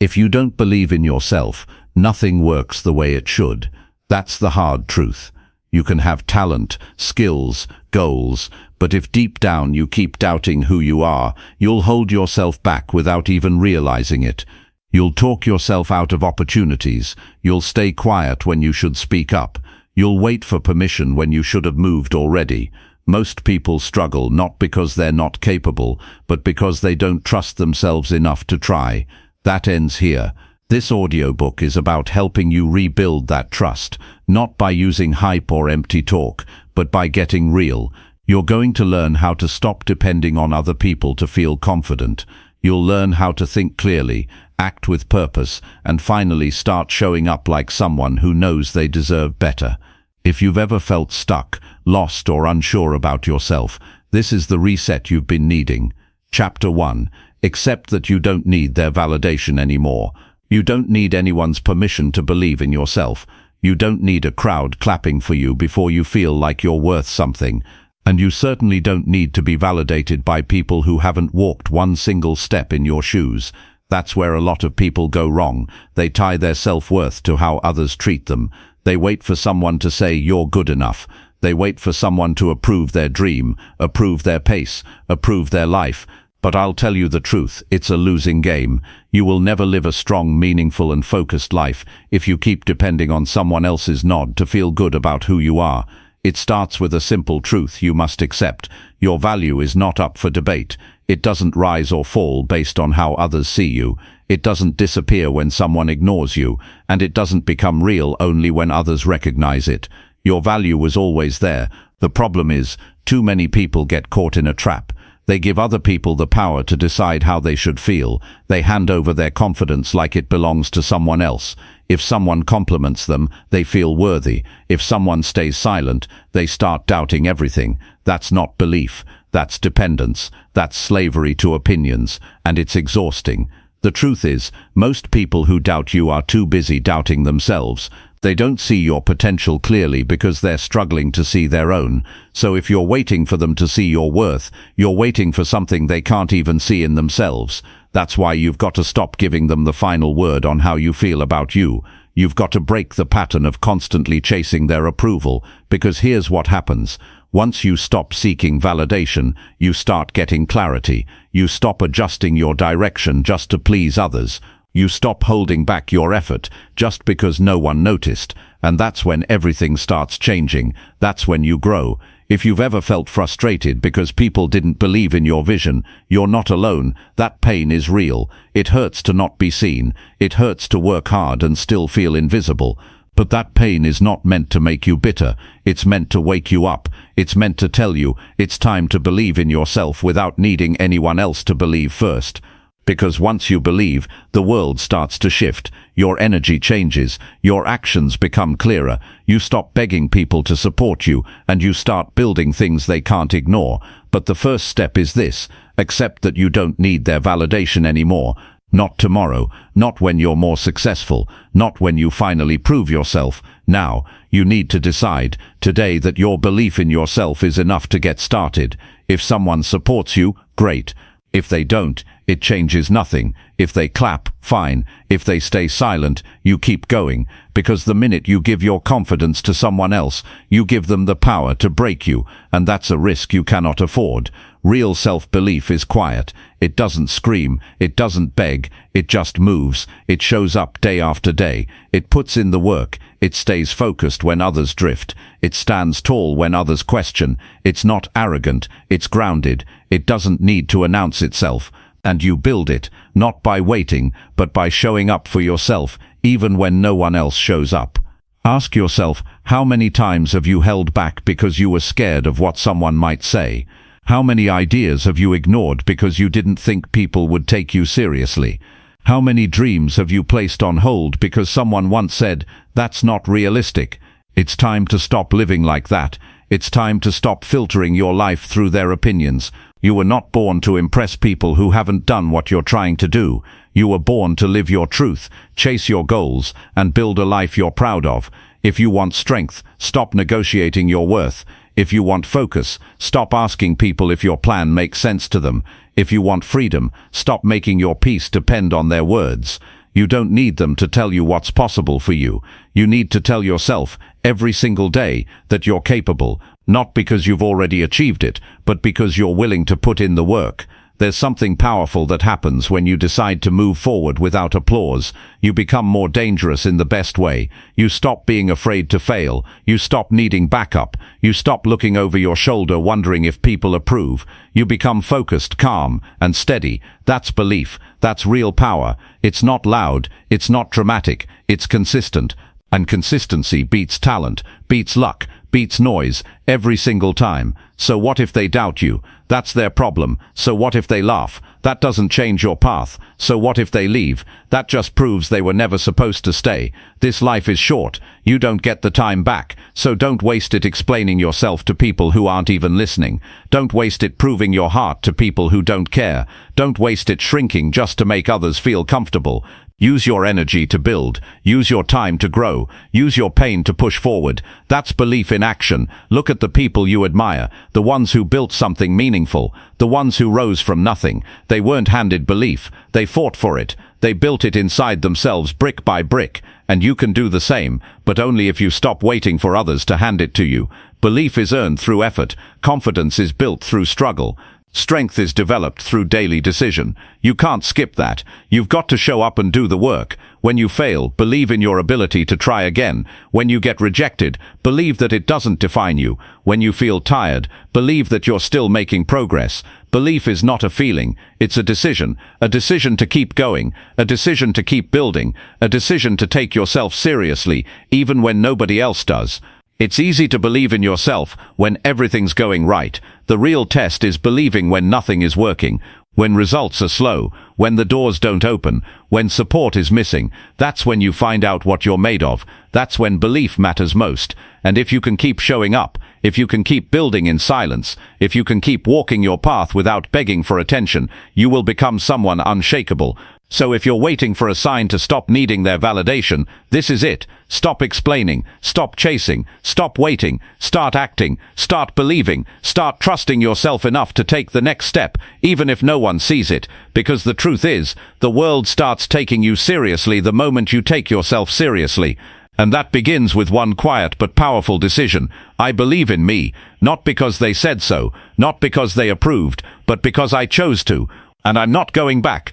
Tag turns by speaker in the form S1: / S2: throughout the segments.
S1: If you don't believe in yourself, nothing works the way it should. That's the hard truth. You can have talent, skills, goals, but if deep down you keep doubting who you are, you'll hold yourself back without even realizing it. You'll talk yourself out of opportunities. You'll stay quiet when you should speak up. You'll wait for permission when you should have moved already. Most people struggle not because they're not capable, but because they don't trust themselves enough to try. That ends here. This audiobook is about helping you rebuild that trust, not by using hype or empty talk, but by getting real. You're going to learn how to stop depending on other people to feel confident. You'll learn how to think clearly, act with purpose, and finally start showing up like someone who knows they deserve better. If you've ever felt stuck, lost, or unsure about yourself, this is the reset you've been needing. Chapter 1. Accept that you don't need their validation anymore. You don't need anyone's permission to believe in yourself. You don't need a crowd clapping for you before you feel like you're worth something. And you certainly don't need to be validated by people who haven't walked one single step in your shoes. That's where a lot of people go wrong. They tie their self-worth to how others treat them. They wait for someone to say you're good enough. They wait for someone to approve their dream, approve their pace, approve their life. But I'll tell you the truth, it's a losing game. You will never live a strong, meaningful and focused life if you keep depending on someone else's nod to feel good about who you are. It starts with a simple truth you must accept. Your value is not up for debate. It doesn't rise or fall based on how others see you. It doesn't disappear when someone ignores you, and it doesn't become real only when others recognize it. Your value was always there. The problem is, too many people get caught in a trap. They give other people the power to decide how they should feel. They hand over their confidence like it belongs to someone else. If someone compliments them, they feel worthy. If someone stays silent, they start doubting everything. That's not belief. That's dependence. That's slavery to opinions. And it's exhausting. The truth is, most people who doubt you are too busy doubting themselves. They don't see your potential clearly because they're struggling to see their own. So if you're waiting for them to see your worth, you're waiting for something they can't even see in themselves. That's why you've got to stop giving them the final word on how you feel about you. You've got to break the pattern of constantly chasing their approval, because here's what happens. Once you stop seeking validation, you start getting clarity. You stop adjusting your direction just to please others. You stop holding back your effort just because no one noticed, and that's when everything starts changing. That's when you grow. If you've ever felt frustrated because people didn't believe in your vision, you're not alone. That pain is real. It hurts to not be seen. It hurts to work hard and still feel invisible. But that pain is not meant to make you bitter. It's meant to wake you up. It's meant to tell you it's time to believe in yourself without needing anyone else to believe first. Because once you believe, the world starts to shift. Your energy changes. Your actions become clearer. You stop begging people to support you, and you start building things they can't ignore. But the first step is this: accept that you don't need their validation anymore. Not tomorrow, not when you're more successful, not when you finally prove yourself. Now, you need to decide today that your belief in yourself is enough to get started. If someone supports you, great. If they don't, it changes nothing. If they clap, fine. If they stay silent, you keep going. Because the minute you give your confidence to someone else, you give them the power to break you, and that's a risk you cannot afford. Real self-belief is quiet. It doesn't scream. It doesn't beg. It just moves. It shows up day after day. It puts in the work. It stays focused when others drift. It stands tall when others question. It's not arrogant. It's grounded. It doesn't need to announce itself. And you build it, not by waiting, but by showing up for yourself, even when no one else shows up. Ask yourself, how many times have you held back because you were scared of what someone might say? How many ideas have you ignored because you didn't think people would take you seriously? How many dreams have you placed on hold because someone once said, "That's not realistic"? It's time to stop living like that. It's time to stop filtering your life through their opinions. You were not born to impress people who haven't done what you're trying to do. You were born to live your truth, chase your goals, and build a life you're proud of. If you want strength, stop negotiating your worth. If you want focus, stop asking people if your plan makes sense to them. If you want freedom, stop making your peace depend on their words. You don't need them to tell you what's possible for you. You need to tell yourself every single day that you're capable, not because you've already achieved it, but because you're willing to put in the work. There's something powerful that happens when you decide to move forward without applause. You become more dangerous in the best way. You stop being afraid to fail. You stop needing backup. You stop looking over your shoulder wondering if people approve. You become focused, calm, and steady. That's belief. That's real power. It's not loud. It's not dramatic. It's consistent. And consistency beats talent, beats luck, beats noise, every single time. So what if they doubt you? That's their problem. So what if they laugh? That doesn't change your path. So what if they leave? That just proves they were never supposed to stay. This life is short. You don't get the time back. So don't waste it explaining yourself to people who aren't even listening. Don't waste it proving your heart to people who don't care. Don't waste it shrinking just to make others feel comfortable. Use your energy to build. Use your time to grow. Use your pain to push forward. That's belief in action. Look at the people you admire, the ones who built something meaningful, the ones who rose from nothing. They weren't handed belief. They fought for it. They built it inside themselves brick by brick. And you can do the same, but only if you stop waiting for others to hand it to you. Belief is earned through effort. Confidence is built through struggle. Strength is developed through daily decision. You can't skip that. You've got to show up and do the work. When you fail, believe in your ability to try again. When you get rejected, believe that it doesn't define you. When you feel tired, believe that you're still making progress. Belief is not a feeling, it's a decision to keep going, a decision to keep building, a decision to take yourself seriously, even when nobody else does. It's easy to believe in yourself when everything's going right. The real test is believing when nothing is working, when results are slow, when the doors don't open, when support is missing. That's when you find out what you're made of. That's when belief matters most. And if you can keep showing up, if you can keep building in silence, if you can keep walking your path without begging for attention, you will become someone unshakable. So if you're waiting for a sign to stop needing their validation, this is it. Stop explaining, stop chasing, stop waiting, start acting, start believing, start trusting yourself enough to take the next step, even if no one sees it. Because the truth is, the world starts taking you seriously the moment you take yourself seriously. And that begins with one quiet but powerful decision. I believe in me, not because they said so, not because they approved, but because I chose to. And I'm not going back.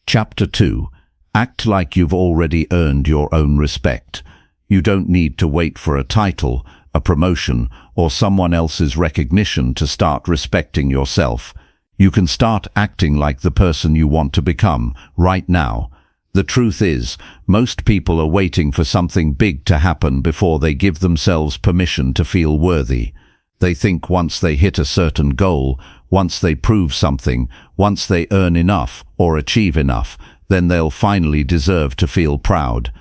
S2: Chapter 2. Act like you've already earned your own respect. You don't need to wait for a title, a promotion, or someone else's recognition to start respecting yourself. You can start acting like the person you want to become, right now. The truth is, most people are waiting for something big to happen before they give themselves permission to feel worthy. They think once they hit a certain goal, once they prove something, once they earn enough or achieve enough, then they'll finally deserve to feel proud.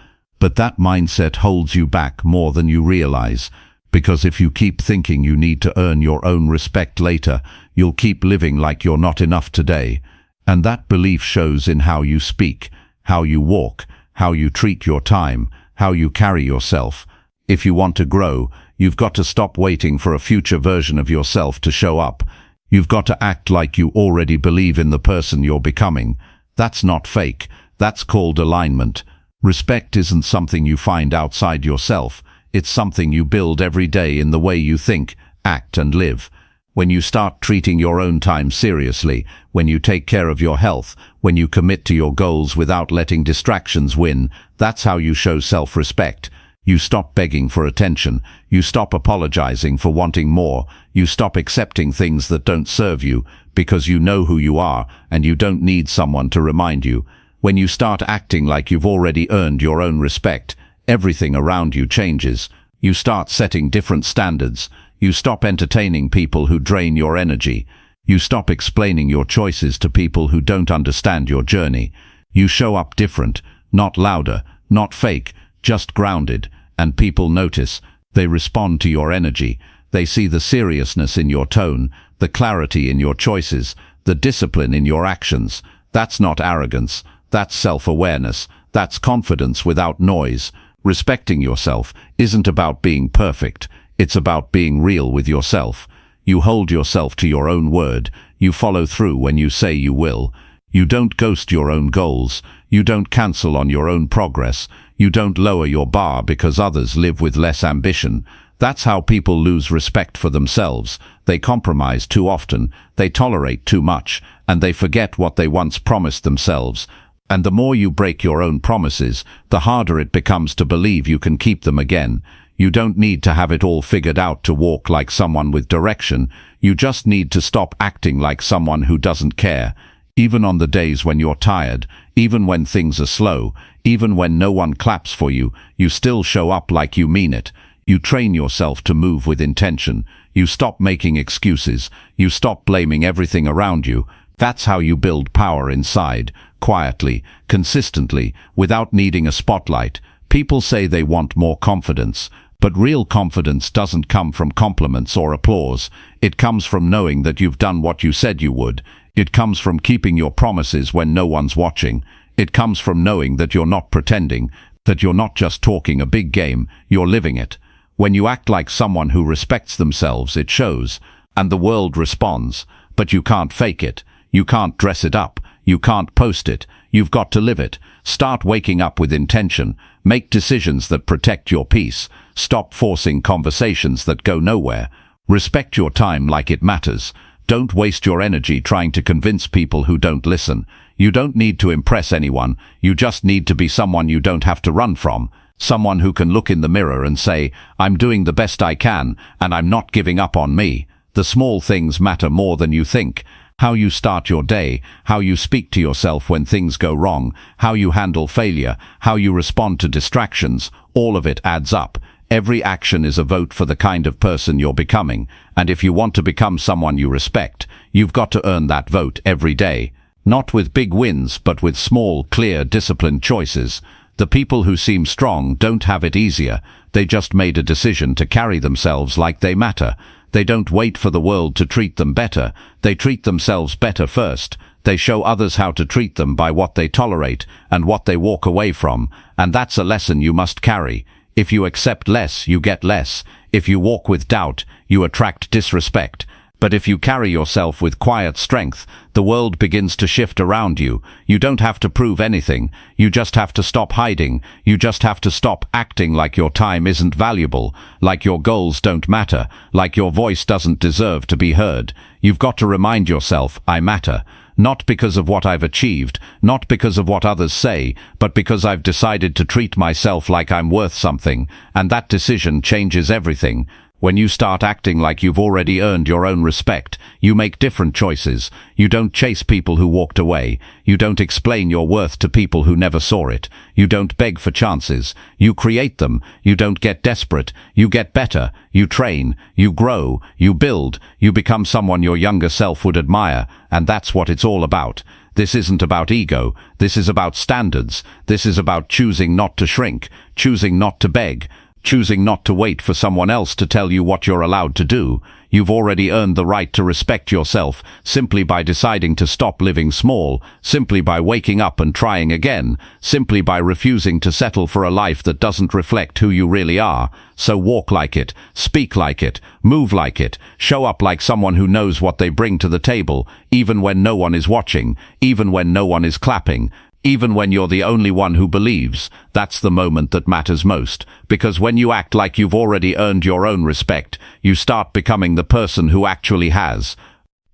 S2: But that mindset holds you back more than you realize, because if you keep thinking you need to earn your own respect later, you'll keep living like you're not enough today. And that belief shows in how you speak, how you walk, how you treat your time, how you carry yourself. If you want to grow, you've got to stop waiting for a future version of yourself to show up. You've got to act like you already believe in the person you're becoming. That's not fake. That's called alignment. Respect isn't something you find outside yourself. It's something you build every day in the way you think, act, and live. When you start treating your own time seriously, when you take care of your health, when you commit to your goals without letting distractions win, that's how you show self-respect. You stop begging for attention. You stop apologizing for wanting more. You stop accepting things that don't serve you, because you know who you are and you don't need someone to remind you. When you start acting like you've already earned your own respect, everything around you changes. You start setting different standards. You stop entertaining people who drain your energy. You stop explaining your choices to people who don't understand your journey. You show up different, not louder, not fake, just grounded. And people notice. They respond to your energy. They see the seriousness in your tone, the clarity in your choices, the discipline in your actions. That's not arrogance. That's self-awareness. That's confidence without noise. Respecting yourself isn't about being perfect. It's about being real with yourself. You hold yourself to your own word. You follow through when you say you will. You don't ghost your own goals. You don't cancel on your own progress. You don't lower your bar because others live with less ambition. That's how people lose respect for themselves. They compromise too often, they tolerate too much, and they forget what they once promised themselves. And the more you break your own promises, the harder it becomes to believe you can keep them again. You don't need to have it all figured out to walk like someone with direction. You just need to stop acting like someone who doesn't care. Even on the days when you're tired, even when things are slow, even when no one claps for you, you still show up like you mean it. You train yourself to move with intention. You stop making excuses. You stop blaming everything around you. That's how you build power inside, quietly, consistently, without needing a spotlight. People say they want more confidence, but real confidence doesn't come from compliments or applause. It comes from knowing that you've done what you said you would. It comes from keeping your promises when no one's watching. It comes from knowing that you're not pretending, that you're not just talking a big game, you're living it. When you act like someone who respects themselves, it shows, and the world responds. But you can't fake it. You can't dress it up. You can't post it. You've got to live it. Start waking up with intention. Make decisions that protect your peace. Stop forcing conversations that go nowhere. Respect your time like it matters. Don't waste your energy trying to convince people who don't listen. You don't need to impress anyone. You just need to be someone you don't have to run from. Someone who can look in the mirror and say, I'm doing the best I can, and I'm not giving up on me. The small things matter more than you think. How you start your day, how you speak to yourself when things go wrong, how you handle failure, how you respond to distractions, all of it adds up. Every action is a vote for the kind of person you're becoming, and if you want to become someone you respect, you've got to earn that vote every day. Not with big wins, but with small, clear, disciplined choices. The people who seem strong don't have it easier. They just made a decision to carry themselves like they matter. They don't wait for the world to treat them better. They treat themselves better first. They show others how to treat them by what they tolerate and what they walk away from. And that's a lesson you must carry. If you accept less, you get less. If you walk with doubt, you attract disrespect. But if you carry yourself with quiet strength, the world begins to shift around you. You don't have to prove anything. You just have to stop hiding. You just have to stop acting like your time isn't valuable, like your goals don't matter, like your voice doesn't deserve to be heard. You've got to remind yourself, I matter. Not because of what I've achieved, not because of what others say, but because I've decided to treat myself like I'm worth something, and that decision changes everything. When you start acting like you've already earned your own respect, you make different choices. You don't chase people who walked away. You don't explain your worth to people who never saw it. You don't beg for chances. You create them. You don't get desperate. You get better. You train. You grow. You build. You become someone your younger self would admire. And that's what it's all about. This isn't about ego. This is about standards. This is about choosing not to shrink, choosing not to beg, choosing not to wait for someone else to tell you what you're allowed to do. You've already earned the right to respect yourself simply by deciding to stop living small, simply by waking up and trying again, simply by refusing to settle for a life that doesn't reflect who you really are. So walk like it, speak like it, move like it, show up like someone who knows what they bring to the table, even when no one is watching, even when no one is clapping. Even when you're the only one who believes, that's the moment that matters most. Because when you act like you've already earned your own respect, you start becoming the person who actually has.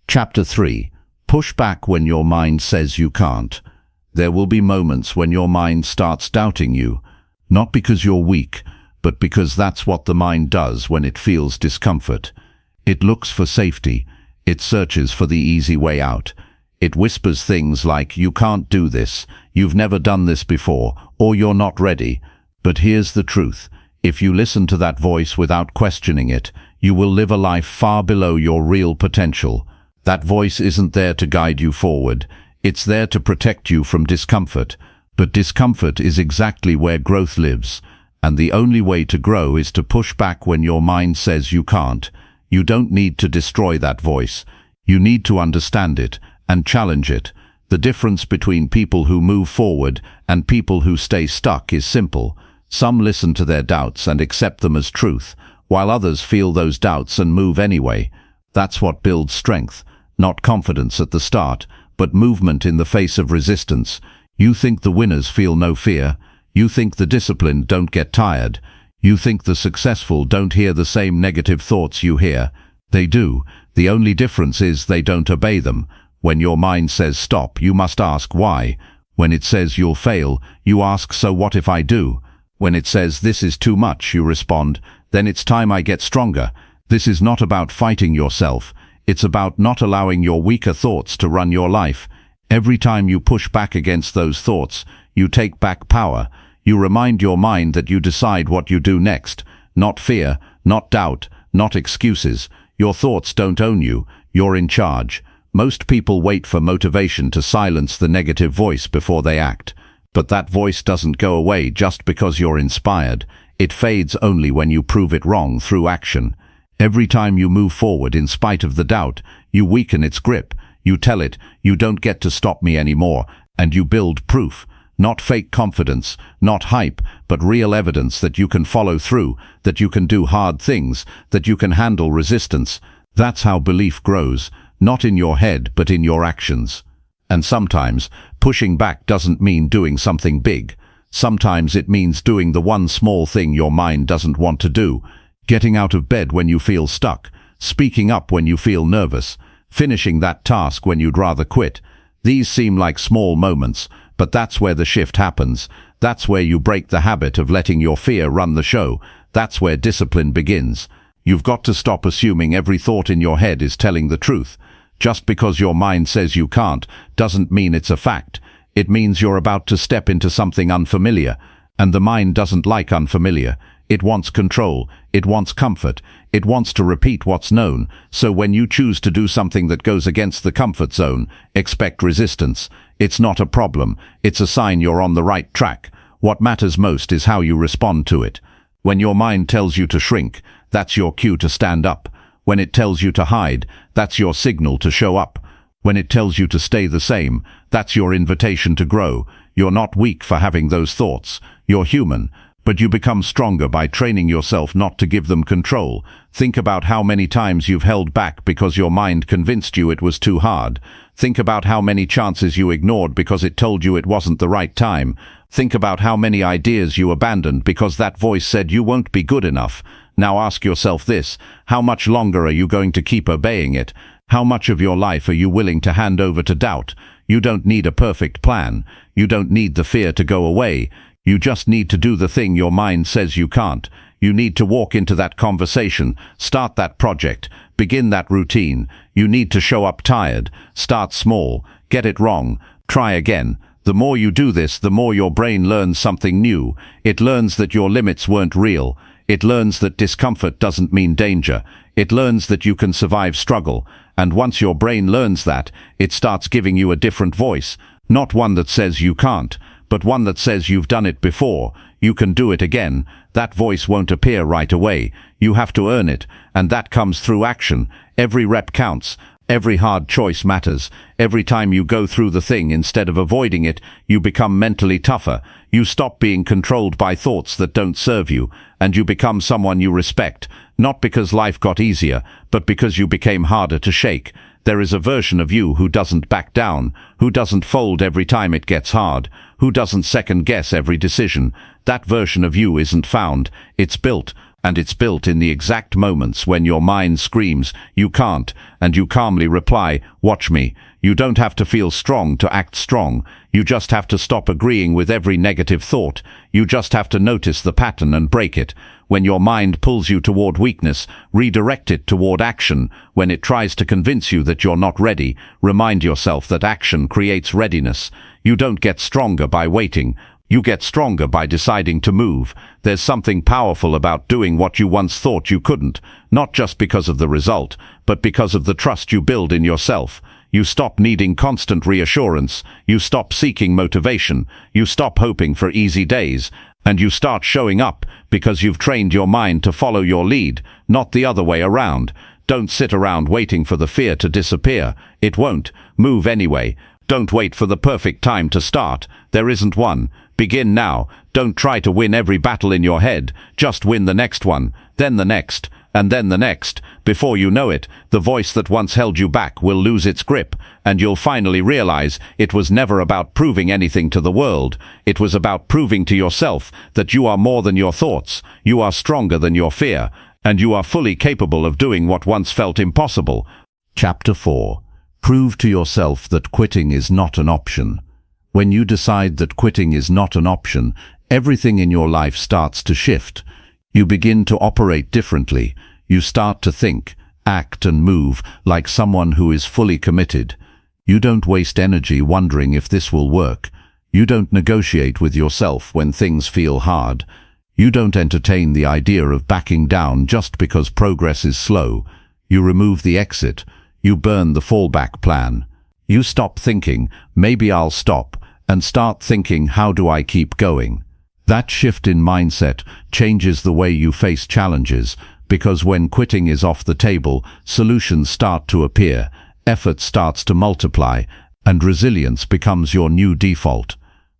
S1: Chapter 3. Push back when your mind says you can't. There will be moments when your mind starts doubting you, not because you're weak, but because that's what the mind does when it feels discomfort. It looks for safety. It searches for the easy way out. It whispers things like, you can't do this, you've never done this before, or you're not ready. But here's the truth. If you listen to that voice without questioning it, you will live a life far below your real potential. That voice isn't there to guide you forward. It's there to protect you from discomfort. But discomfort is exactly where growth lives. And the only way to grow is to push back when your mind says you can't. You don't need to destroy that voice. You need to understand it and challenge it. The difference between people who move forward and people who stay stuck is simple. Some listen to their doubts and accept them as truth, while others feel those doubts and move anyway. That's what builds strength, not confidence at the start, but movement in the face of resistance.
S2: You think the winners feel no fear. You think the disciplined don't get tired. You think the successful don't hear the same negative thoughts you hear. They do. The only difference is they don't obey them. When your mind says stop, you must ask why. When it says you'll fail, you ask, so what if I do? When it says this is too much, you respond, then it's time I get stronger. This is not about fighting yourself. It's about not allowing your weaker thoughts to run your life. Every time you push back against those thoughts, you take back power. You remind your mind that you decide what you do next. Not fear, not doubt, not excuses. Your thoughts don't own you. You're in charge. Most people wait for motivation to silence the negative voice before they act. But that voice doesn't go away just because you're inspired. It fades only when you prove it wrong through action. Every time you move forward in spite of the doubt, you weaken its grip. You tell it, you don't get to stop me anymore, and you build proof. Not fake confidence, not hype, but real evidence that you can follow through, that you can do hard things, that you can handle resistance. That's how belief grows, not in your head, but in your actions. And sometimes, pushing back doesn't mean doing something big. Sometimes it means doing the one small thing your mind doesn't want to do. Getting out of bed when you feel stuck, speaking up when you feel nervous, finishing that task when you'd rather quit. These seem like small moments, but that's where the shift happens. That's where you break the habit of letting your fear run the show. That's where discipline begins. You've got to stop assuming every thought in your head is telling the truth. Just because your mind says you can't, doesn't mean it's a fact. It means you're about to step into something unfamiliar. And the mind doesn't like unfamiliar. It wants control. It wants comfort. It wants to repeat what's known. So when you choose to do something that goes against the comfort zone, expect resistance. It's not a problem. It's a sign you're on the right track. What matters most is how you respond to it. When your mind tells you to shrink, that's your cue to stand up. When it tells you to hide, that's your signal to show up. When it tells you to stay the same, that's your invitation to grow. You're not weak for having those thoughts. You're human. But you become stronger by training yourself not to give them control. Think about how many times you've held back because your mind convinced you it was too hard. Think about how many chances you ignored because it told you it wasn't the right time. Think about how many ideas you abandoned because that voice said you won't be good enough. Now ask yourself this: how much longer are you going to keep obeying it? How much of your life are you willing to hand over to doubt? You don't need a perfect plan. You don't need the fear to go away. You just need to do the thing your mind says you can't. You need to walk into that conversation, start that project, begin that routine. You need to show up tired, start small, get it wrong, try again. The more you do this, the more your brain learns something new. It learns that your limits weren't real. It learns that discomfort doesn't mean danger. It learns that you can survive struggle. And once your brain learns that, it starts giving you a different voice. Not one that says you can't, but one that says you've done it before. You can do it again. That voice won't appear right away. You have to earn it, and that comes through action. Every rep counts. Every hard choice matters. Every time you go through the thing instead of avoiding it, you become mentally tougher. You stop being controlled by thoughts that don't serve you, and you become someone you respect, not because life got easier, but because you became harder to shake. There is a version of you who doesn't back down, who doesn't fold every time it gets hard, who doesn't second-guess every decision. That version of you isn't found, it's built. And it's built in the exact moments when your mind screams, you can't, and you calmly reply, watch me. You don't have to feel strong to act strong. You just have to stop agreeing with every negative thought. You just have to notice the pattern and break it. When your mind pulls you toward weakness, redirect it toward action. When it tries to convince you that you're not ready, remind yourself that action creates readiness. You don't get stronger by waiting. You get stronger by deciding to move. There's something powerful about doing what you once thought you couldn't, not just because of the result, but because of the trust you build in yourself. You stop needing constant reassurance. You stop seeking motivation. You stop hoping for easy days. And you start showing up because you've trained your mind to follow your lead, not the other way around. Don't sit around waiting for the fear to disappear. It won't. Move anyway. Don't wait for the perfect time to start. There isn't one. Begin now. Don't try to win every battle in your head. Just win the next one, then the next,
S1: and then the next. Before you know it, the voice that once held you back will lose its grip, and you'll finally realize it was never about proving anything to the world. It was about proving to yourself that you are more than your thoughts, you are stronger than your fear, and you are fully capable of doing what once felt impossible.
S2: Chapter 4. Prove to yourself that quitting is not an option. When you decide that quitting is not an option, everything in your life starts to shift. You begin to operate differently. You start to think, act and move like someone who is fully committed. You don't waste energy wondering if this will work. You don't negotiate with yourself when things feel hard. You don't entertain the idea of backing down just because progress is slow. You remove the exit. You burn the fallback plan. You stop thinking, maybe I'll stop, and start thinking, how do I keep going? That shift in mindset changes the way you face challenges, because when quitting is off the table, solutions start to appear, effort starts to multiply, and resilience becomes your new default.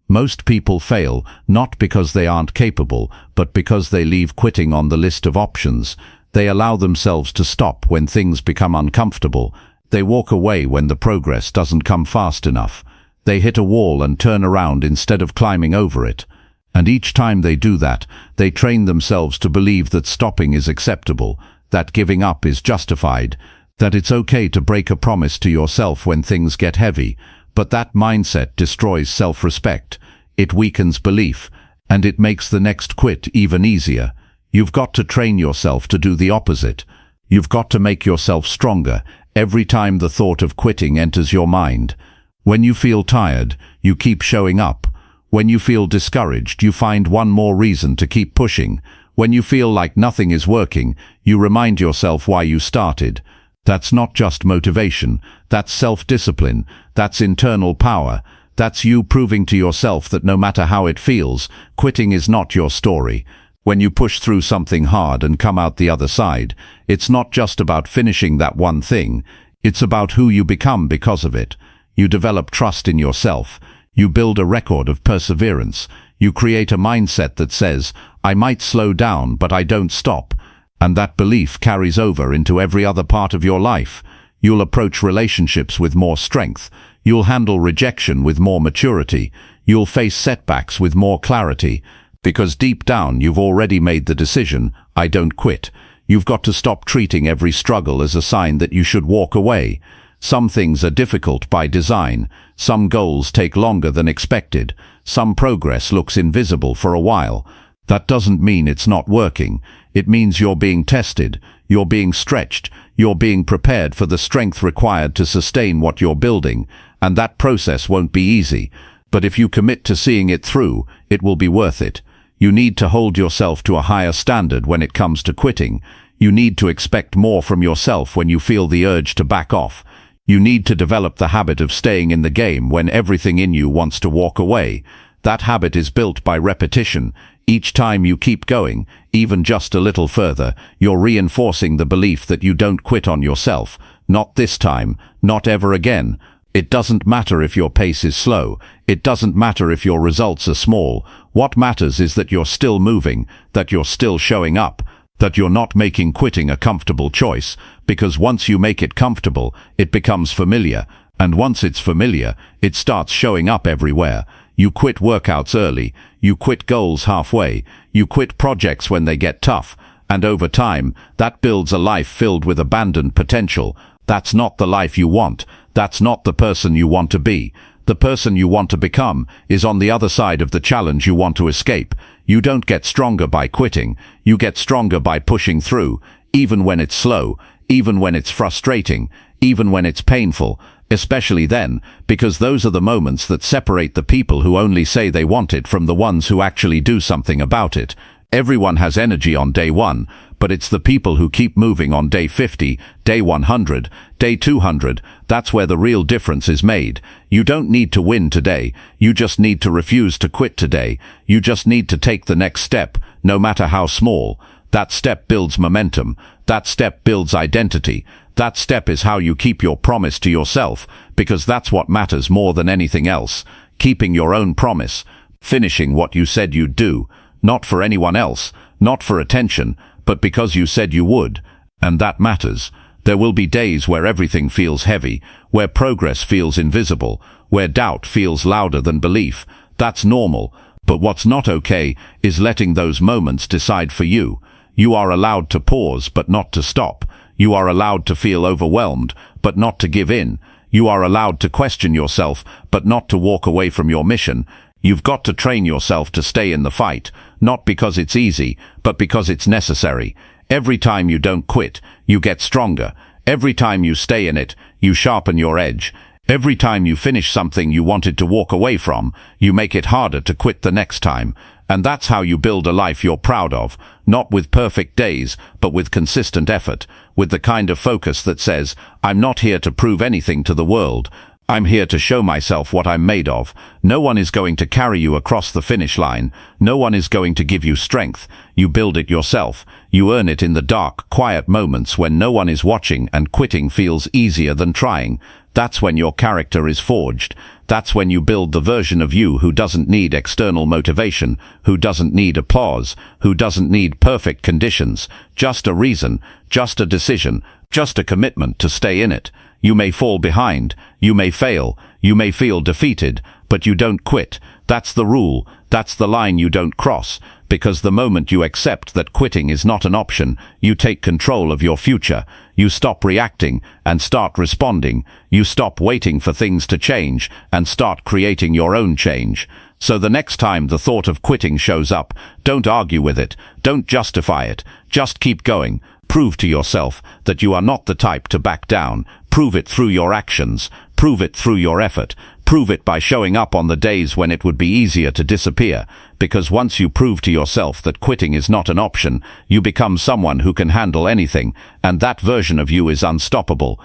S2: Most people fail not because they aren't capable, but because they leave quitting on the list of options. They allow themselves to stop when things become uncomfortable. They walk away when the progress doesn't come fast enough. They hit a wall and turn around instead of climbing over it. And each time they do that, they train themselves to believe that stopping is acceptable, that giving up is justified, that it's okay to break a promise to yourself when things get heavy. But that mindset destroys self-respect. It weakens belief, and it makes the next quit even easier. You've got to train yourself to do the opposite. You've got to make yourself stronger every time the thought of quitting enters your mind. When you feel tired, you keep showing up. When you feel discouraged, you find one more reason to keep pushing. When you feel like nothing is working, you remind yourself why you started. That's not just motivation, that's self-discipline, that's internal power. That's you proving to yourself that no matter how it feels, quitting is not your story. When you push through something hard and come out the other side, it's not just about finishing that one thing, it's about who you become because of it. You develop trust in yourself. You build a record of perseverance. You create a mindset that says, I might slow down, but I don't stop. And that belief carries over into every other part of your life. You'll approach relationships with more strength. You'll handle rejection with more maturity. You'll face setbacks with more clarity. Because deep down you've already made the decision, I don't quit. You've got to stop treating every struggle as a sign that you should walk away. Some things are difficult by design. Some goals take longer than expected. Some progress looks invisible for a while. That doesn't mean it's not working. It means you're being tested. You're being stretched. You're being prepared for the strength required to sustain what you're building. And that process won't be easy. But if you commit to seeing it through, it will be worth it. You need to hold yourself to a higher standard when it comes to quitting. You need to expect more from yourself when you feel the urge to back off. You need to develop the habit of staying in the game when everything in you wants to walk away. That habit is built by repetition. Each time you keep going, even just a little further, you're reinforcing the belief that you don't quit on yourself. Not this time, not ever again. It doesn't matter if your pace is slow. It doesn't matter if your results are small. What matters is that you're still moving, that you're still showing up, that you're not making quitting a comfortable choice, because once you make it comfortable, it becomes familiar, and once it's familiar, it starts showing up everywhere. You quit workouts early, you quit goals halfway, you quit projects when they get tough, and over time, that builds a life filled with abandoned potential. That's not the life you want. That's not the person you want to be. The person you want to become is on the other side of the challenge you want to escape. You don't get stronger by quitting. You get stronger by pushing through, even when it's slow, even when it's frustrating, even when it's painful, especially then, because those are the moments that separate the people who only say they want it from the ones who actually do something about it. Everyone has energy on day 1, but it's the people who keep moving on day 50, day 100, day 200, that's where the real difference is made. You don't need to win today. You just need to refuse to quit today. You just need to take the next step, no matter how small. That step builds momentum. That step builds identity. That step is how you keep your promise to yourself, because that's what matters more than anything else. Keeping your own promise. Finishing what you said you'd do. Not for anyone else. Not for attention.
S1: but because you said you would, and that matters. There will be days where everything feels heavy, where progress feels invisible, where doubt feels louder than belief. That's normal, but what's not okay is letting those moments decide for you. You are allowed to pause, but not to stop. You are allowed to feel overwhelmed, but not to give in. You are allowed to question yourself, but not to walk away from your mission. You've got to train yourself to stay in the fight, not because it's easy, but because it's necessary. Every time you don't quit, you get stronger. Every time you stay in it, you sharpen your edge. Every time you finish something you wanted to walk away from, you make it harder to quit the next time. And that's how you build a life you're proud of, not with perfect days, but with consistent effort, with the kind of focus that says, I'm not here to prove anything to the world. I'm here to show myself what I'm made of. No one is going to carry you across the finish line. No one is going to give you strength. You build it yourself. You earn it in the dark, quiet moments when no one is watching and quitting feels easier than trying. That's when your character is forged. That's when you build the version of you who doesn't need external motivation, who doesn't need applause, who doesn't need perfect conditions, just a reason, just a decision, just a commitment to stay in it. You may fall behind, you may fail, you may feel defeated, but you don't quit. That's the rule, that's the line you don't cross, because the moment you accept that quitting is not an option, you take control of your future. You stop reacting and start responding. You stop waiting for things to change and start creating your own change. So the next time the thought of quitting shows up, don't argue with it, don't justify it, just keep going. Prove to yourself that you are not the type to back down. Prove it through your actions. Prove it through your effort. Prove it by showing up on the days when it would be easier to disappear. Because once you prove to yourself that quitting is not an option, you become someone who can handle anything, and that version of you is unstoppable.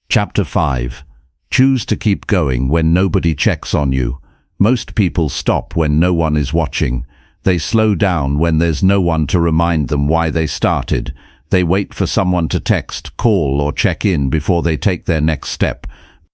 S2: Chapter 5. Choose to keep going when nobody checks on you. Most people stop when no one is watching. They slow down when there's no one to remind them why they started. They wait for someone to text, call, or check in before they take their next step.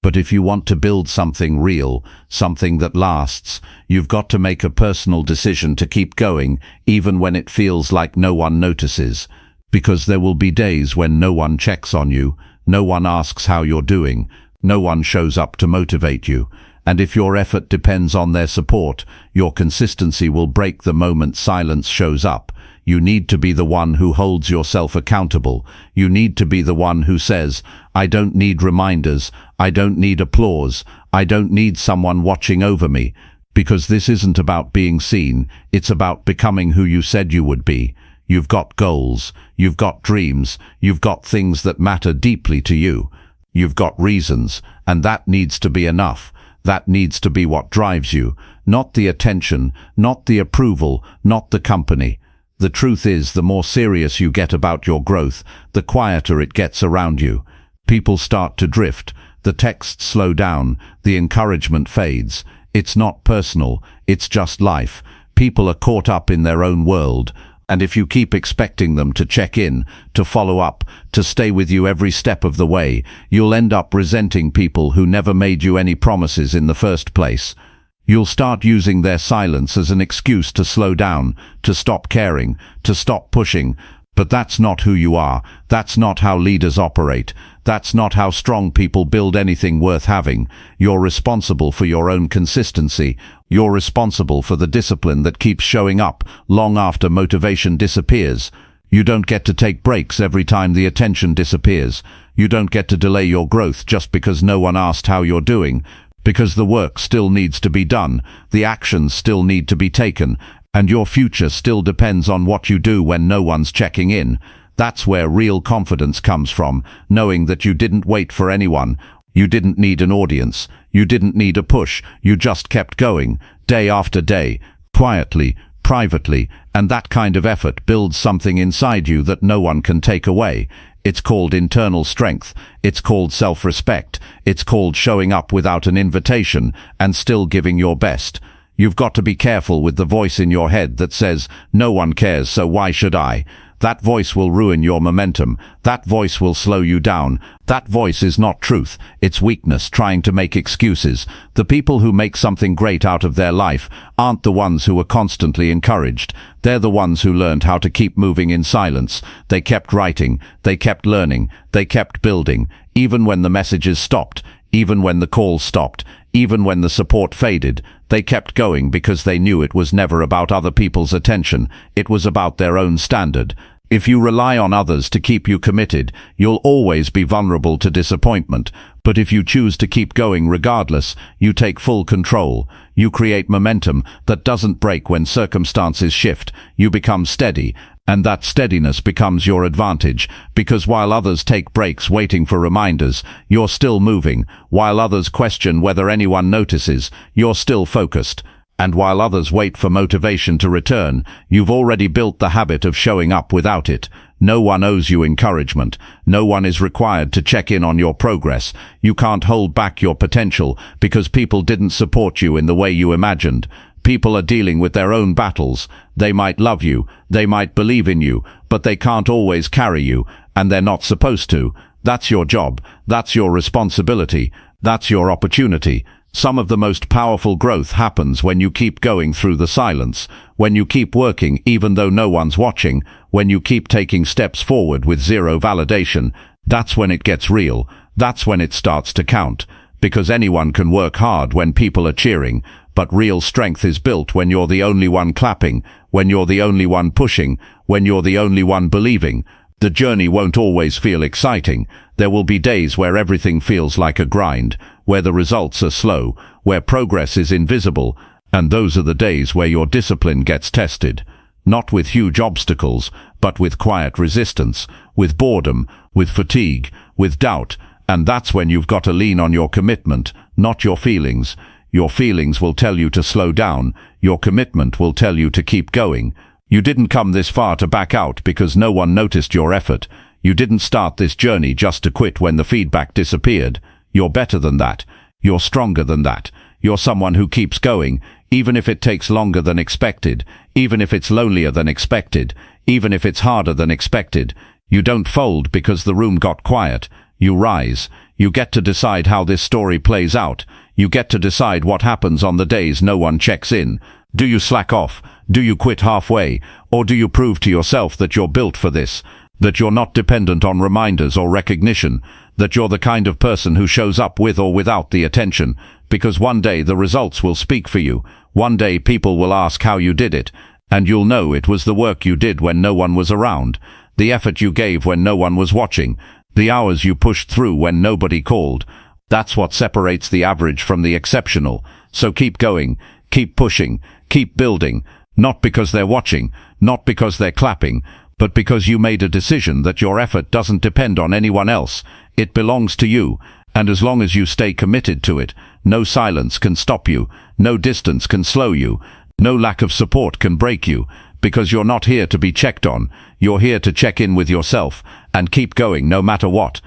S2: But if you want to build something real, something that lasts, you've got to make a personal decision to keep going, even when it feels like no one notices. Because there will be days when no one checks on you, no one asks how you're doing, no one shows up to motivate you. And if your effort depends on their support, your consistency will break the moment silence shows up. You need to be the one who holds yourself accountable. You need to be the one who says, I don't need reminders, I don't need applause, I don't need someone watching over me. Because this isn't about being seen, it's about becoming who you said you would be. You've got goals, you've got dreams, you've got things that matter deeply to you. You've got reasons, and that needs to be enough. That needs to be what drives you, not the attention, not the approval, not the company. The truth is, the more serious you get about your growth, the quieter it gets around you. People start to drift, the texts slow down, the encouragement fades. It's not personal, it's just life. People are caught up in their own world, and if you keep expecting them to check in, to follow up, to stay with you every step of the way, you'll end up resenting people who never made you any promises in the first place. You'll start using their silence as an excuse to slow down, to stop caring, to stop pushing. But that's not who you are. That's not how leaders operate. That's not how strong people build anything worth having. You're responsible for your own consistency. You're responsible for the discipline that keeps showing up long after motivation disappears. You don't get to take breaks every time the attention disappears. You don't get to delay your growth just because no one asked how you're doing. Because the work still needs to be done, the actions still need to be taken, and your future still depends on what you do when no one's checking in. That's where real confidence comes from, knowing that you didn't wait for anyone. You didn't need an audience. You didn't need a push. You just kept going, day after day, quietly, privately, and that kind of effort builds something inside you that no one can take away. It's called internal strength. It's called self-respect. It's called showing up without an invitation and still giving your best. You've got to be careful with the voice in your head that says, no one cares, so why should I? That voice will ruin your momentum. That voice will slow you down. That voice is not truth. It's weakness trying to make excuses. The people who make something great out of their life aren't the ones who were constantly encouraged. They're the ones who learned how to keep moving in silence. They kept writing. They kept learning. They kept building. Even when the messages stopped. Even when the calls stopped. Even when the support faded. They kept going because they knew it was never about other people's attention. It was about their own standard. If you rely on others to keep you committed, you'll always be vulnerable to disappointment. But if you choose to keep going regardless, you take full control. You create momentum that doesn't break when circumstances shift. You become steady, and that steadiness becomes your advantage, because while others take breaks waiting for reminders, you're still moving. While others question whether anyone notices, you're still focused. And while others wait for motivation to return, you've already built the habit of showing up without it. No one owes you encouragement. No one is required to check in on your progress. You can't hold back your potential because people didn't support you in the way you imagined. People are dealing with their own battles. They might love you, they might believe in you, but they can't always carry you, and they're not supposed to. That's your job. That's your responsibility. That's your opportunity. Some of the most powerful growth happens when you keep going through the silence, when you keep working even though no one's watching, when you keep taking steps forward with zero validation. That's when it gets real. That's when it starts to count. Because anyone can work hard when people are cheering, but real strength is built when you're the only one clapping, when you're the only one pushing, when you're the only one believing. The journey won't always feel exciting. There will be days where everything feels like a grind, where the results are slow, where progress is invisible, and those are the days where your discipline gets tested. Not with huge obstacles, but with quiet resistance, with boredom, with fatigue, with doubt, and that's when you've got to lean on your commitment, not your feelings. Your feelings will tell you to slow down. Your commitment will tell you to keep going. You didn't come this far to back out because no one noticed your effort. You didn't start this journey just to quit when the feedback disappeared. You're better than that. You're stronger than that. You're someone who keeps going, even if it takes longer than expected, even if it's lonelier than expected, even if it's harder than expected. You don't fold because the room got quiet. You rise. You get to decide how this story plays out. You get to decide what happens on the days no one checks in. Do you slack off? Do you quit halfway? Or do you prove to yourself that you're built for this? That you're not dependent on reminders or recognition? That you're the kind of person who shows up with or without the attention? Because one day the results will speak for you. One day people will ask how you did it. And you'll know it was the work you did when no one was around. The effort you gave when no one was watching. The hours you pushed through when nobody called. That's what separates the average from the exceptional. So keep going. Keep pushing. Keep building. Not because they're watching. Not because they're clapping. But because you made a decision that your effort doesn't depend on anyone else. It belongs to you. And as long as you stay committed to it, no silence can stop you. No distance can slow you. No lack of support can break you. Because you're not here to be checked on. You're here to check in with yourself and keep going no matter what.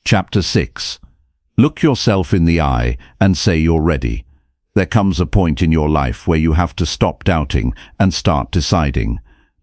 S1: Chapter 6. Look yourself in the eye and say you're ready. There comes a point in your life where you have to stop doubting and start deciding.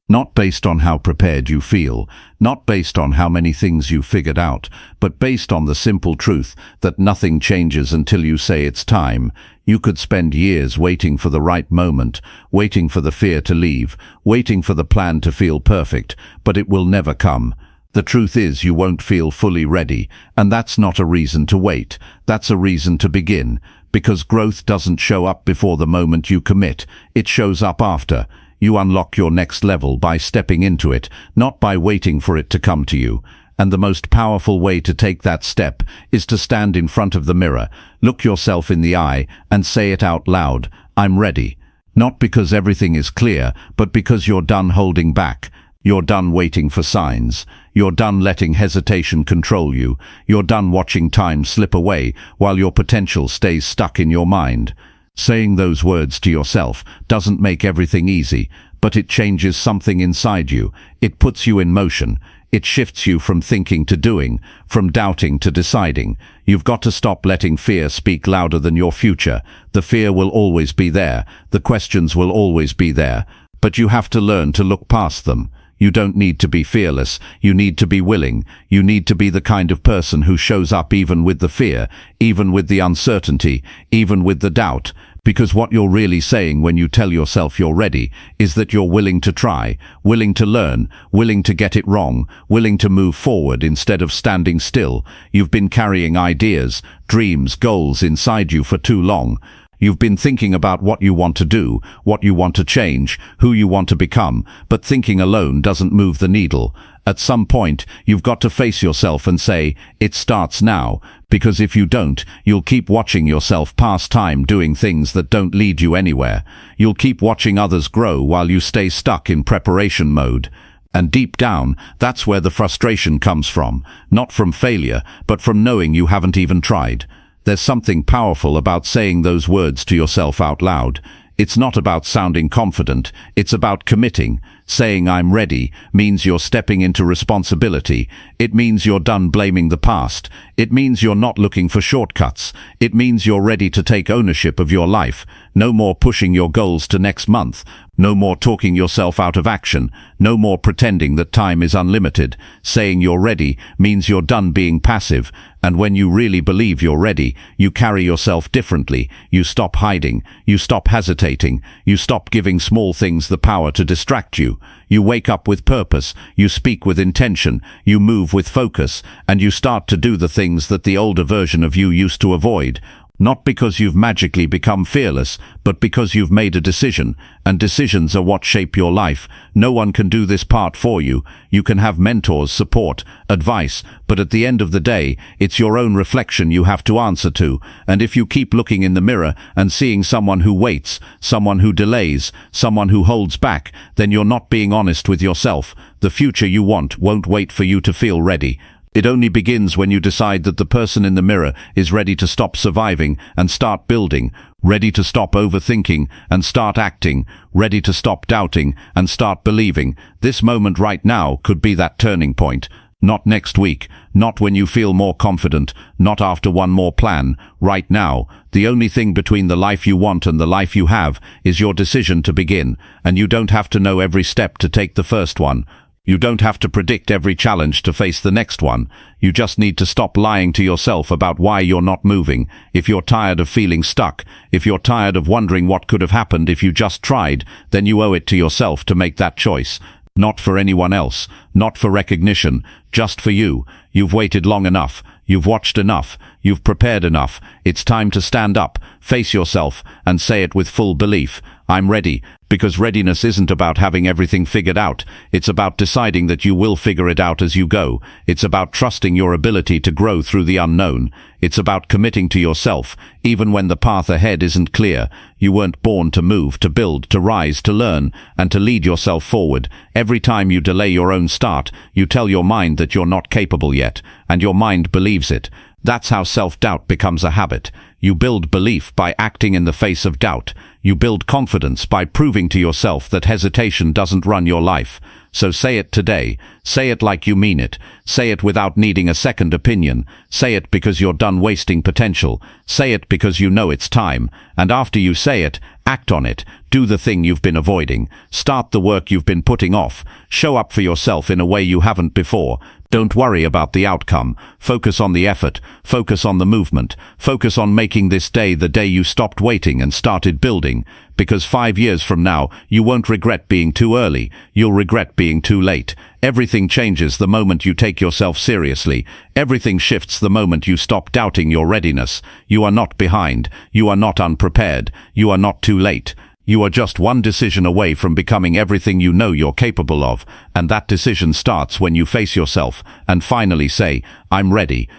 S1: Not based on how prepared you feel, not based on how many things you've figured out, but based on the simple truth that nothing changes until you say it's time. You could spend years waiting for the right moment, waiting for the fear to leave, waiting for the plan to feel perfect, but it will never come. The truth is you won't feel fully ready, and that's not a reason to wait. That's a reason to begin, because growth doesn't show up before the moment you commit. It shows up after. You unlock your next level by stepping into it, not by waiting for it to come to you. And the most powerful way to take that step is to stand in front of the mirror, look yourself in the eye, and say it out loud, I'm ready. Not because everything is clear, but because you're done holding back. You're done waiting for signs. You're done letting hesitation control you. You're done watching time slip away while your potential stays stuck in your mind. Saying those words to yourself doesn't make everything easy, but it changes something inside you. It puts you in motion. It shifts you from thinking to doing, from doubting to deciding. You've got to stop letting fear speak louder than your future. The fear will always be there. The questions will always be there. But you have to learn to look past them.
S2: You don't need to be fearless. You need to be willing. You need to be the kind of person who shows up even with the fear, even with the uncertainty, even with the doubt. Because what you're really saying when you tell yourself you're ready is that you're willing to try, willing to learn, willing to get it wrong, willing to move forward instead of standing still. You've been carrying ideas, dreams, goals inside you for too long. You've been thinking about what you want to do, what you want to change, who you want to become, but thinking alone doesn't move the needle. At some point, you've got to face yourself and say, it starts now, because if you don't, you'll keep watching yourself pass time doing things that don't lead you anywhere. You'll keep watching others grow while you stay stuck in preparation mode. And deep down, that's where the frustration comes from, not from failure, but from knowing you haven't even tried. There's something powerful about saying those words to yourself out loud. It's not about sounding confident, it's about committing. Saying I'm ready means you're stepping into responsibility. It means you're done blaming the past. It means you're not looking for shortcuts. It means you're ready to take ownership of your life. No more pushing your goals to next month. No more talking yourself out of action. No more pretending that time is unlimited. Saying you're ready means you're done being passive. And when you really believe you're ready, you carry yourself differently. You stop hiding. You stop hesitating. You stop giving small things the power to distract you. You wake up with purpose. You speak with intention. You move with focus. And you start to do the things that the older version of you used to avoid. Not because you've magically become fearless, but because you've made a decision, and decisions are what shape your life. No one can do this part for you. You can have mentors, support, advice, but at the end of the day, it's your own reflection you have to answer to. And if you keep looking in the mirror and seeing someone who waits, someone who delays, someone who holds back, then you're not being honest with yourself. The future you want won't wait for you to feel ready. It only begins when you decide that the person in the mirror is ready to stop surviving and start building, ready to stop overthinking and start acting, ready to stop doubting and start believing. This moment right now could be that turning point. Not next week, not when you feel more confident, not after one more plan. Right now, the only thing between the life you want and the life you have is your decision to begin, and you don't have to know every step to take the first one. You don't have to predict every challenge to face the next one. You just need to stop lying to yourself about why you're not moving. If you're tired of feeling stuck, if you're tired of wondering what could have happened if you just tried, then you owe it to yourself to make that choice. Not for anyone else, not for recognition, just for you. You've waited long enough. You've watched enough. You've prepared enough. It's time to stand up, face yourself, and say it with full belief. I'm ready. Because readiness isn't about having everything figured out. It's about deciding that you will figure it out as you go. It's about trusting your ability to grow through the unknown. It's about committing to yourself, even when the path ahead isn't clear. You weren't born to move, to build, to rise, to learn, and to lead yourself forward. Every time you delay your own start, you tell your mind that you're not capable yet, and your mind believes it. That's how self-doubt becomes a habit. You build belief by acting in the face of doubt. You build confidence by proving to yourself that hesitation doesn't run your life. So say it today. Say it like you mean it. Say it without needing a second opinion. Say it because you're done wasting potential. Say it because you know it's time. And after you say it, act on it. Do the thing you've been avoiding. Start the work you've been putting off. Show up for yourself in a way you haven't before. Don't worry about the outcome. Focus on the effort. Focus on the movement. Focus on making this day the day you stopped waiting and started building. Because 5 years from now, you won't regret being too early. You'll regret being too late. Everything changes the moment you take yourself seriously. Everything shifts the moment you stop doubting your readiness. You are not behind. You are not unprepared. You are not too late. You are just one decision away from becoming everything you know you're capable of, and that decision starts when you face yourself and finally say, I'm ready.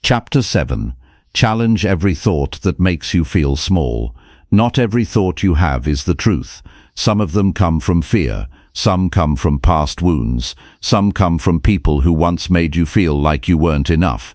S1: Chapter 7. Challenge every thought that makes you feel small. Not every thought you have is the truth. Some of them come from fear. Some come from past wounds. Some come from people who once made you feel like you weren't enough.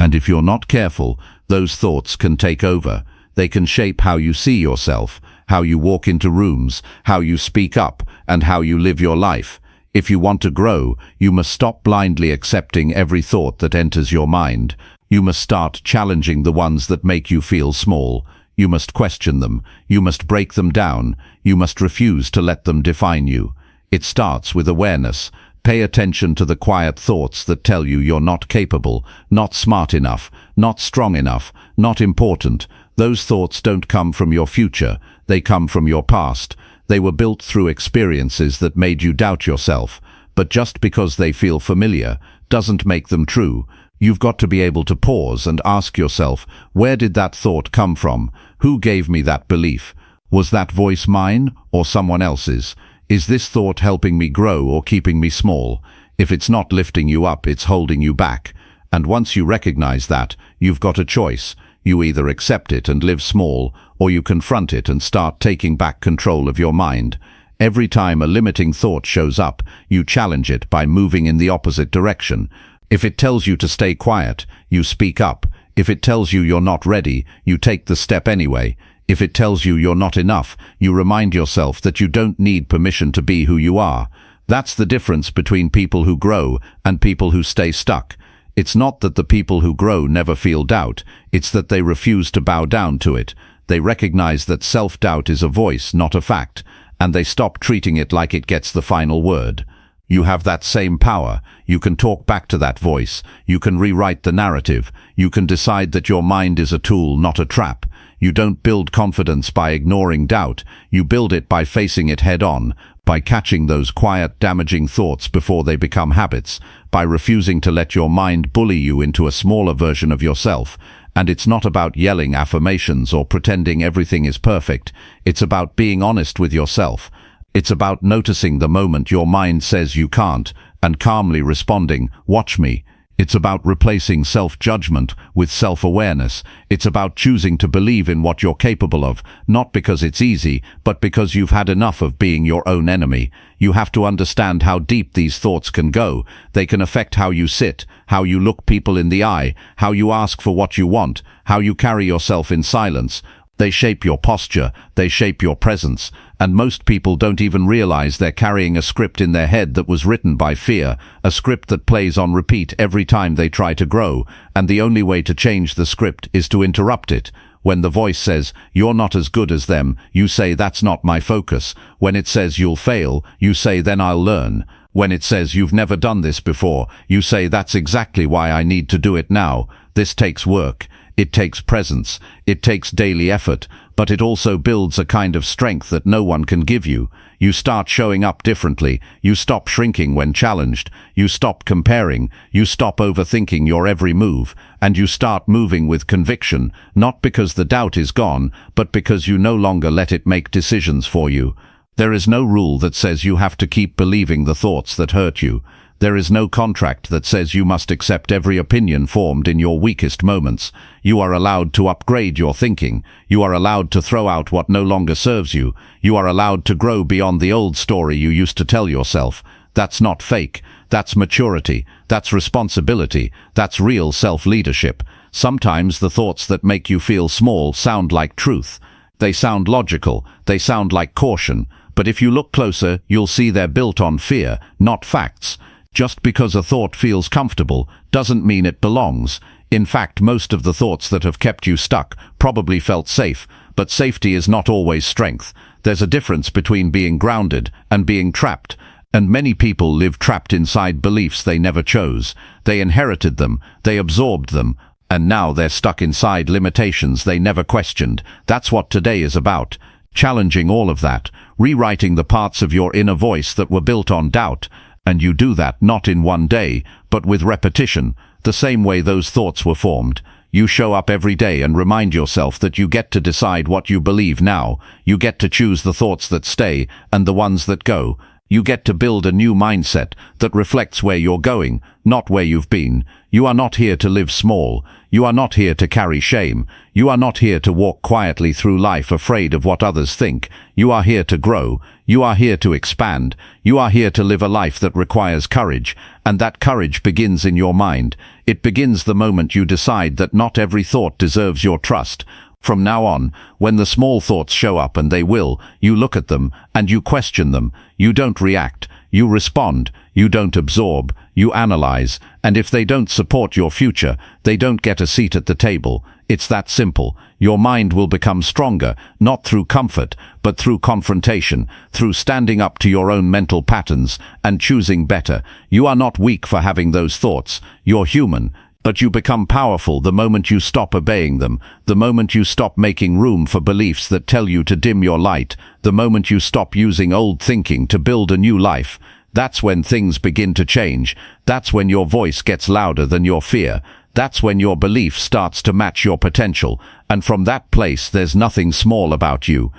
S1: And if you're not careful, those thoughts can take over. They can shape how you see yourself, how you walk into rooms, how you speak up, and how you live your life. If you want to grow, you must stop blindly accepting every thought that enters your mind. You must start challenging the ones that make you feel small. You must question them. You must break them down. You must refuse to let them define you.
S2: It starts with awareness. Pay attention to the quiet thoughts that tell you you're not capable, not smart enough, not strong enough, not important. Those thoughts don't come from your future, they come from your past. They were built through experiences that made you doubt yourself. But just because they feel familiar doesn't make them true. You've got to be able to pause and ask yourself, where did that thought come from? Who gave me that belief? Was that voice mine or someone else's? Is this thought helping me grow or keeping me small? If it's not lifting you up, it's holding you back. And once you recognize that, you've got a choice. You either accept it and live small, or you confront it and start taking back control of your mind. Every time a limiting thought shows up, you challenge it by moving in the opposite direction. If it tells you to stay quiet, you speak up. If it tells you you're not ready, you take the step anyway. If it tells you you're not enough, you remind yourself that you don't need permission to be who you are. That's the difference between people who grow and people who stay stuck. It's not that the people who grow never feel doubt, it's that they refuse to bow down to it. They recognize that self-doubt is a voice, not a fact, and they stop treating it like it gets the final word. You have that same power. You can talk back to that voice. You can rewrite the narrative. You can decide that your mind is a tool, not a trap. You don't build confidence by ignoring doubt. You build it by facing it head-on, by catching those quiet, damaging thoughts before they become habits, by refusing to let your mind bully you into a smaller version of yourself. And it's not about yelling affirmations or pretending everything is perfect. It's about being honest with yourself. It's about noticing the moment your mind says you can't and calmly responding, "Watch me." It's about replacing self-judgment with self-awareness. It's about choosing to believe in what you're capable of, not because it's easy, but because you've had enough of being your own enemy. You have to understand how deep these thoughts can go. They can affect how you sit, how you look people in the eye, how you ask for what you want, how you carry yourself in silence. They shape your posture, they shape your presence, and most people don't even realize they're carrying a script in their head that was written by fear, a script that plays on repeat every time they try to grow, and the only way to change the script is to interrupt it. When the voice says, "You're not as good as them," you say, "That's not my focus." When it says, "You'll fail," you say, "Then I'll learn." When it says, "You've never done this before," you say, "That's exactly why I need to do it now." This takes work. It takes presence, it takes daily effort, but it also builds a kind of strength that no one can give you. You start showing up differently, you stop shrinking when challenged, you stop comparing, you stop overthinking your every move, and you start moving with conviction, not because the doubt is gone, but because you no longer let it make decisions for you. There is no rule that says you have to keep believing the thoughts that hurt you. There is no contract that says you must accept every opinion formed in your weakest moments. You are allowed to upgrade your thinking. You are allowed to throw out what no longer serves you. You are allowed to grow beyond the old story you used to tell yourself. That's not fake. That's maturity. That's responsibility. That's real self-leadership. Sometimes the thoughts that make you feel small sound like truth. They sound logical. They sound like caution. But if you look closer, you'll see they're built on fear, not facts. Just because a thought feels comfortable doesn't mean it belongs. In fact, most of the thoughts that have kept you stuck probably felt safe, but safety is not always strength. There's a difference between being grounded and being trapped, and many people live trapped inside beliefs they never chose. They inherited them, they absorbed them, and now they're stuck inside limitations they never questioned. That's what today is about. Challenging all of that, rewriting the parts of your inner voice that were built on doubt. And you do that not in one day, but with repetition, the same way those thoughts were formed. You show up every day and remind yourself that you get to decide what you believe now. You get to choose the thoughts that stay and the ones that go. You get to build a new mindset that reflects where you're going, not where you've been. You are not here to live small. You are not here to carry shame. You are not here to walk quietly through life afraid of what others think. You are here to grow. You are here to expand. You are here to live a life that requires courage, and that courage begins in your mind. It begins the moment you decide that not every thought deserves your trust. From now on, when the small thoughts show up, and they will, you look at them and you question them. You don't react, you respond. You don't absorb, you analyze. And if they don't support your future, they don't get a seat at the table. It's that simple. Your mind will become stronger, not through comfort, but through confrontation, through standing up to your own mental patterns and choosing better. You are not weak for having those thoughts. You're human. But you become powerful the moment you stop obeying them, the moment you stop making room for beliefs that tell you to dim your light, the moment you stop using old thinking to build a new life. That's when things begin to change. That's when your voice gets louder than your fear. That's when your belief starts to match your potential. And from that place, there's nothing small about you.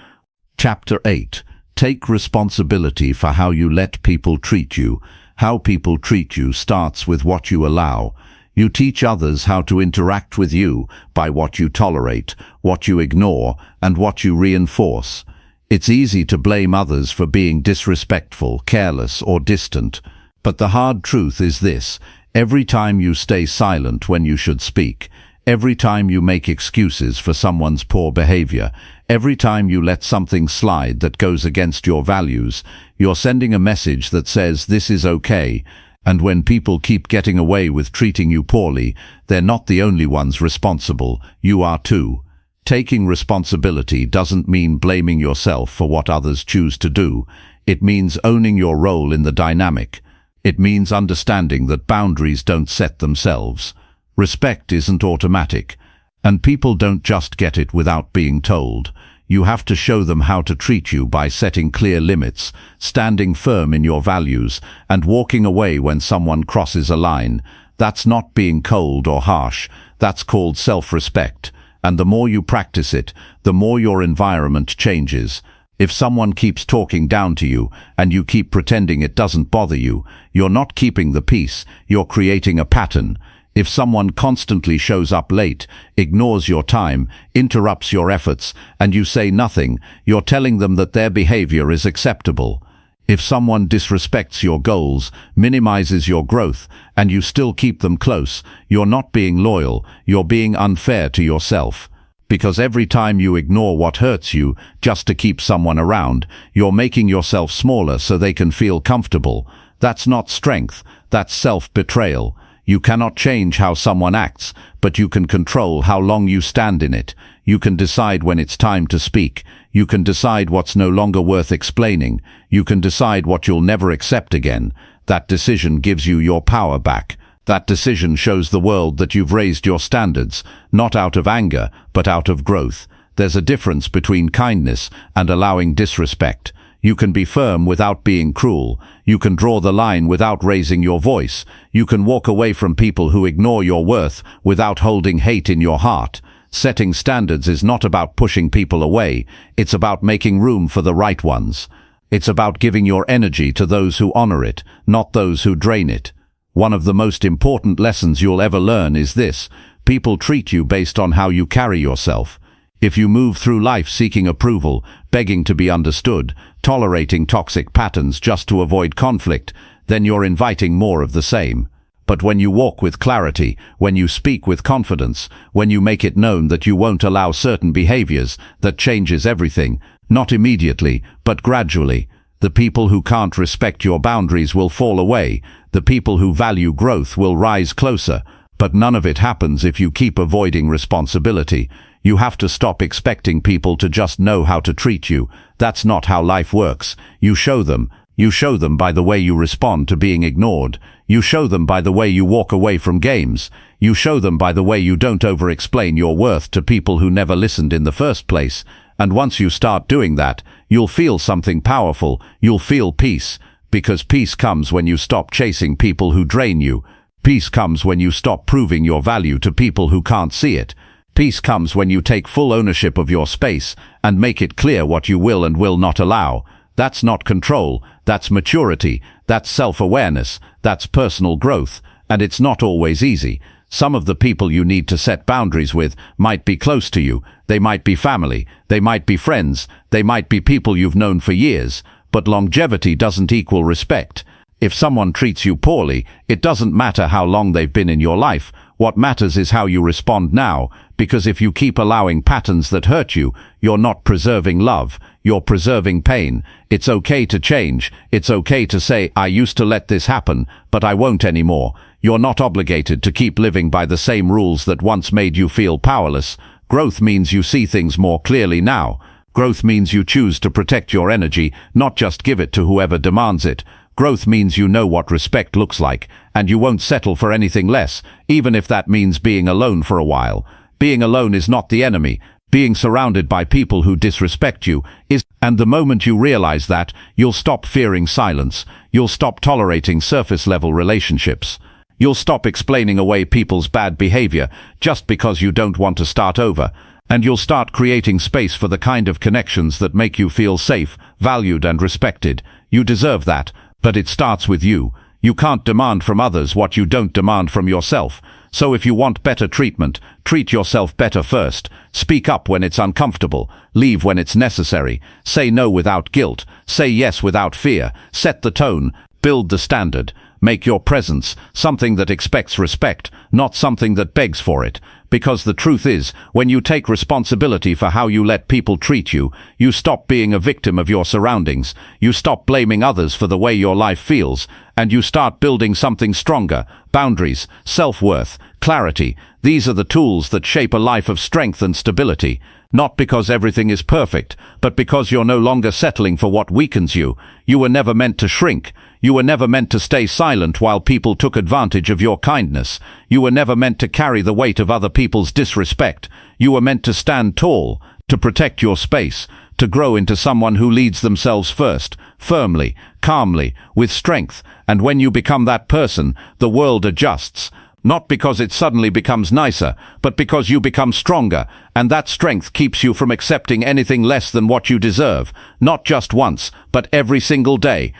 S2: Chapter 8. Take responsibility for how you let people treat you. How people treat you starts with what you allow. You teach others how to interact with you by what you tolerate, what you ignore, and what you reinforce. It's easy to blame others for being disrespectful, careless, or distant. But the hard truth is this: every time you stay silent when you should speak, every time you make excuses for someone's poor behavior, every time you let something slide that goes against your values, you're sending a message that says this is okay. And when people keep getting away with treating you poorly, they're not the only ones responsible. You are too. Taking responsibility doesn't mean blaming yourself for what others choose to do. It means owning your role in the dynamic. It means understanding that boundaries don't set themselves. Respect isn't automatic. And people don't just get it without being told. You have to show them how to treat you by setting clear limits, standing firm in your values, and walking away when someone crosses a line. That's not being cold or harsh. That's called self-respect. And the more you practice it, the more your environment changes. If someone keeps talking down to you, and you keep pretending it doesn't bother you, you're not keeping the peace, you're creating a pattern. If someone constantly shows up late, ignores your time, interrupts your efforts, and you say nothing, you're telling them that their behavior is acceptable. If someone disrespects your goals, minimizes your growth, and you still keep them close, you're not being loyal, you're being unfair to yourself. Because every time you ignore what hurts you just to keep someone around, you're making yourself smaller so they can feel comfortable. That's not strength, that's self-betrayal. You cannot change how someone acts, but you can control how long you stand in it. You can decide when it's time to speak. You can decide what's no longer worth explaining. You can decide what you'll never accept again. That decision gives you your power back. That decision shows the world that you've raised your standards, not out of anger, but out of growth. There's a difference between kindness and allowing disrespect. You can be firm without being cruel. You can draw the line without raising your voice. You can walk away from people who ignore your worth without holding hate in your heart. Setting standards is not about pushing people away. It's about making room for the right ones. It's about giving your energy to those who honor it, not those who drain it. One of the most important lessons you'll ever learn is this: people treat you based on how you carry yourself. If you move through life seeking approval, begging to be understood, tolerating toxic patterns just to avoid conflict, then you're inviting more of the same. But when you walk with clarity, when you speak with confidence, when you make it known that you won't allow certain behaviors, that changes everything. Not immediately, but gradually. The people who can't respect your boundaries will fall away. The people who value growth will rise closer. But none of it happens if you keep avoiding responsibility. You have to stop expecting people to just know how to treat you. That's not how life works. You show them. You show them by the way you respond to being ignored. You show them by the way you walk away from games. You show them by the way you don't over-explain your worth to people who never listened in the first place. And once you start doing that, you'll feel something powerful. You'll feel peace. Because peace comes when you stop chasing people who drain you. Peace comes when you stop proving your value to people who can't see it. Peace comes when you take full ownership of your space and make it clear what you will and will not allow. That's not control, that's maturity, that's self-awareness, that's personal growth, and it's not always easy. Some of the people you need to set boundaries with might be close to you, they might be family, they might be friends, they might be people you've known for years, but longevity doesn't equal respect. If someone treats you poorly, it doesn't matter how long they've been in your life.
S1: What matters is how you respond now, because if you keep allowing patterns that hurt you, you're not preserving love, you're preserving pain. It's okay to change. It's okay to say, I used to let this happen, but I won't anymore. You're not obligated to keep living by the same rules that once made you feel powerless. Growth means you see things more clearly now. Growth means you choose to protect your energy, not just give it to whoever demands it. Growth means you know what respect looks like, and you won't settle for anything less, even if that means being alone for a while. Being alone is not the enemy. Being surrounded by people who disrespect you is, and the moment you realize that, you'll stop fearing silence. You'll stop tolerating surface-level relationships. You'll stop explaining away people's bad behavior just because you don't want to start over. And you'll start creating space for the kind of connections that make you feel safe, valued, and respected. You deserve that. But it starts with you. You can't demand from others what you don't demand from yourself. So if you want better treatment, treat yourself better first. Speak up when it's uncomfortable. Leave when it's necessary. Say no without guilt. Say yes without fear. Set the tone. Build the standard. Make your presence something that expects respect, not something that begs for it. Because the truth is, when you take responsibility for how you let people treat you, you stop being a victim of your surroundings, you stop blaming others for the way your life feels, and you start building something stronger. Boundaries, self-worth, clarity, these are the tools that shape a life of strength and stability. Not because everything is perfect, but because you're no longer settling for what weakens you. You were never meant to shrink. You were never meant to stay silent while people took advantage of your kindness. You were never meant to carry the weight of other people's disrespect. You were meant to stand tall, to protect your space, to grow into someone who leads themselves first, firmly, calmly, with strength. And when you become that person, the world adjusts. Not because it suddenly becomes nicer, but because you become stronger, and that strength keeps you from accepting anything less than what you deserve, not just once, but every single day.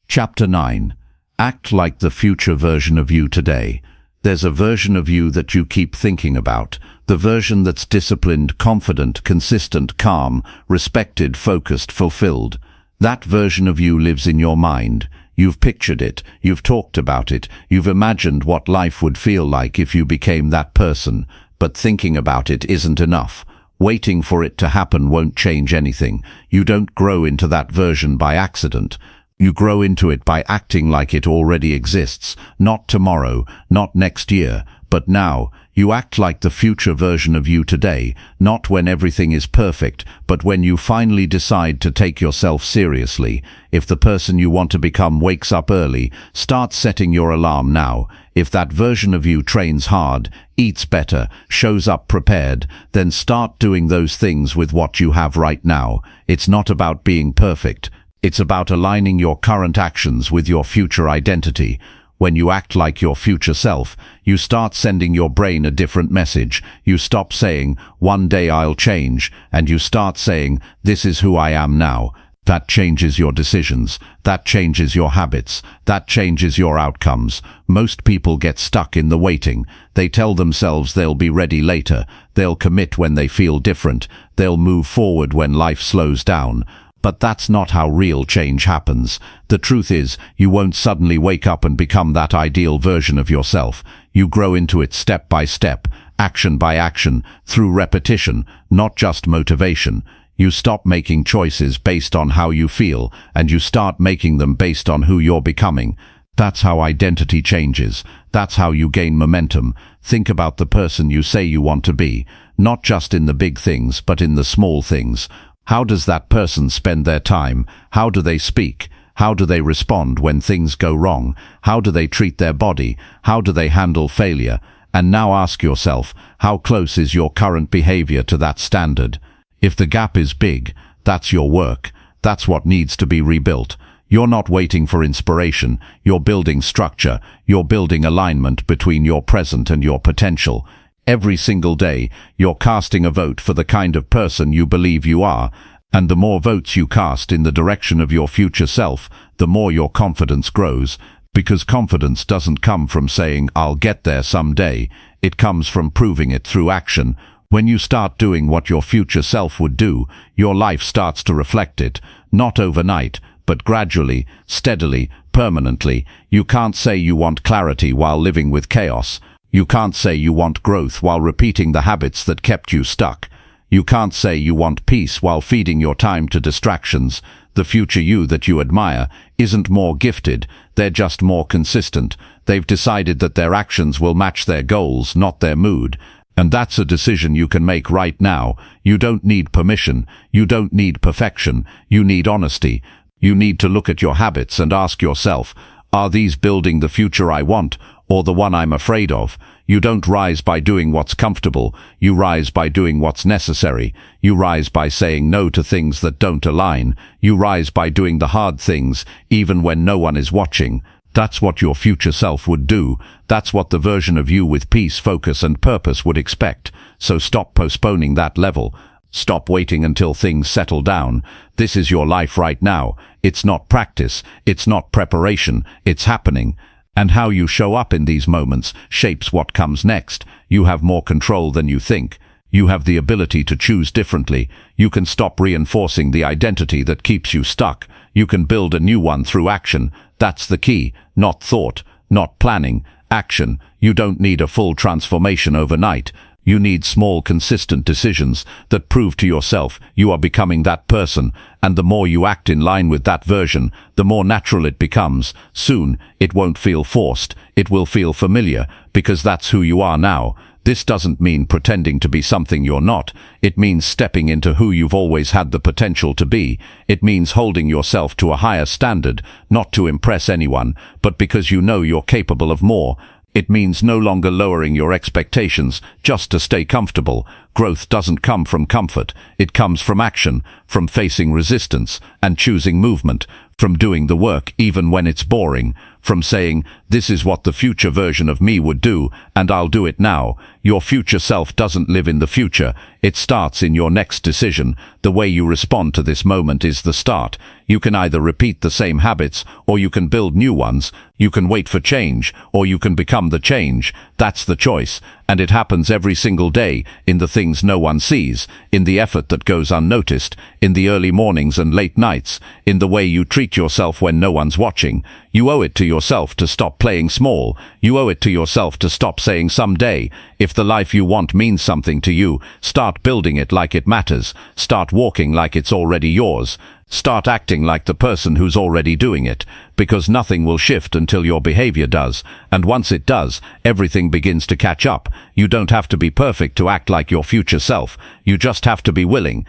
S2: Chapter 9. Act like the future version of you today. There's a version of you that you keep thinking about, the version that's disciplined, confident, consistent, calm, respected, focused, fulfilled. That version of you lives in your mind. You've pictured it, you've talked about it, you've imagined what life would feel like if you became that person. But thinking about it isn't enough. Waiting for it to happen won't change anything. You don't grow into that version by accident. You grow into it by acting like it already exists. Not tomorrow, not next year, but now. You act like the future version of you today, not when everything is perfect, but when you finally decide to take yourself seriously. If the person you want to become wakes up early, start setting your alarm now. If that version of you trains hard, eats better, shows up prepared, then start doing those things with what you have right now. It's not about being perfect. It's about aligning your current actions with your future identity. When you act like your future self, you start sending your brain a different message. You stop saying, one day I'll change, and you start saying, this is who I am now. That changes your decisions. That changes your habits. That changes your outcomes. Most people get stuck in the waiting. They tell themselves they'll be ready later. They'll commit when they feel different. They'll move forward when life slows down. But that's not how real change happens. The truth is, you won't suddenly wake up and become that ideal version of yourself. You grow into it step by step, action by action, through repetition, not just motivation. You stop making choices based on how you feel, and you start making them based on who you're becoming. That's how identity changes. That's how you gain momentum. Think about the person you say you want to be, not just in the big things, but in the small things. How does that person spend their time? How do they speak? How do they respond when things go wrong? How do they treat their body? How do they handle failure? And now ask yourself, how close is your current behavior to that standard? If the gap is big, that's your work. That's what needs to be rebuilt. You're not waiting for inspiration. You're building structure. You're building alignment between your present and your potential. Every single day, you're casting a vote for the kind of person you believe you are, and the more votes you cast in the direction of your future self, the more your confidence grows, because confidence doesn't come from saying, I'll get there someday. It comes from proving it through action. When you start doing what your future self would do, your life starts to reflect it, not overnight, but gradually, steadily, permanently. You can't say you want clarity while living with chaos. You can't say you want growth while repeating the habits that kept you stuck. You can't say you want peace while feeding your time to distractions. The future you that you admire isn't more gifted, they're just more consistent. They've decided that their actions will match their goals, not their mood. And that's a decision you can make right now. You don't need permission. You don't need perfection. You need honesty. You need to look at your habits and ask yourself, are these building the future I want, or the one I'm afraid of? You don't rise by doing what's comfortable. You rise by doing what's necessary. You rise by saying no to things that don't align. You rise by doing the hard things, even when no one is watching. That's what your future self would do. That's what the version of you with peace, focus, and purpose would expect. So stop postponing that level. Stop waiting until things settle down. This is your life right now. It's not practice. It's not preparation. It's happening. And how you show up in these moments shapes what comes next. You have more control than you think. You have the ability to choose differently. You can stop reinforcing the identity that keeps you stuck. You can build a new one through action. That's the key. Not thought, not planning. Action. You don't need a full transformation overnight. You need small, consistent decisions that prove to yourself you are becoming that person, and the more you act in line with that version, the more natural it becomes. Soon, it won't feel forced. It will feel familiar, because that's who you are now. This doesn't mean pretending to be something you're not. It means stepping into who you've always had the potential to be. It means holding yourself to a higher standard, not to impress anyone, but because you know you're capable of more. It means no longer lowering your expectations just to stay comfortable. Growth doesn't come from comfort. It comes from action, from facing resistance and choosing movement, from doing the work even when it's boring, from saying, this is what the future version of me would do, and I'll do it now. Your future self doesn't live in the future. It starts in your next decision. The way you respond to this moment is the start. You can either repeat the same habits, or you can build new ones. You can wait for change, or you can become the change. That's the choice. And it happens every single day, in the things no one sees, in the effort that goes unnoticed, in the early mornings and late nights, in the way you treat yourself when no one's watching. You owe it to yourself to stop playing small. You owe it to yourself to stop saying someday. If the life you want means something to you, start building it like it matters. Start walking like it's already yours. Start acting like the person who's already doing it, because nothing will shift until your behavior does, and once it does, everything begins to catch up. You don't have to be perfect to act like your future self. You just have to be willing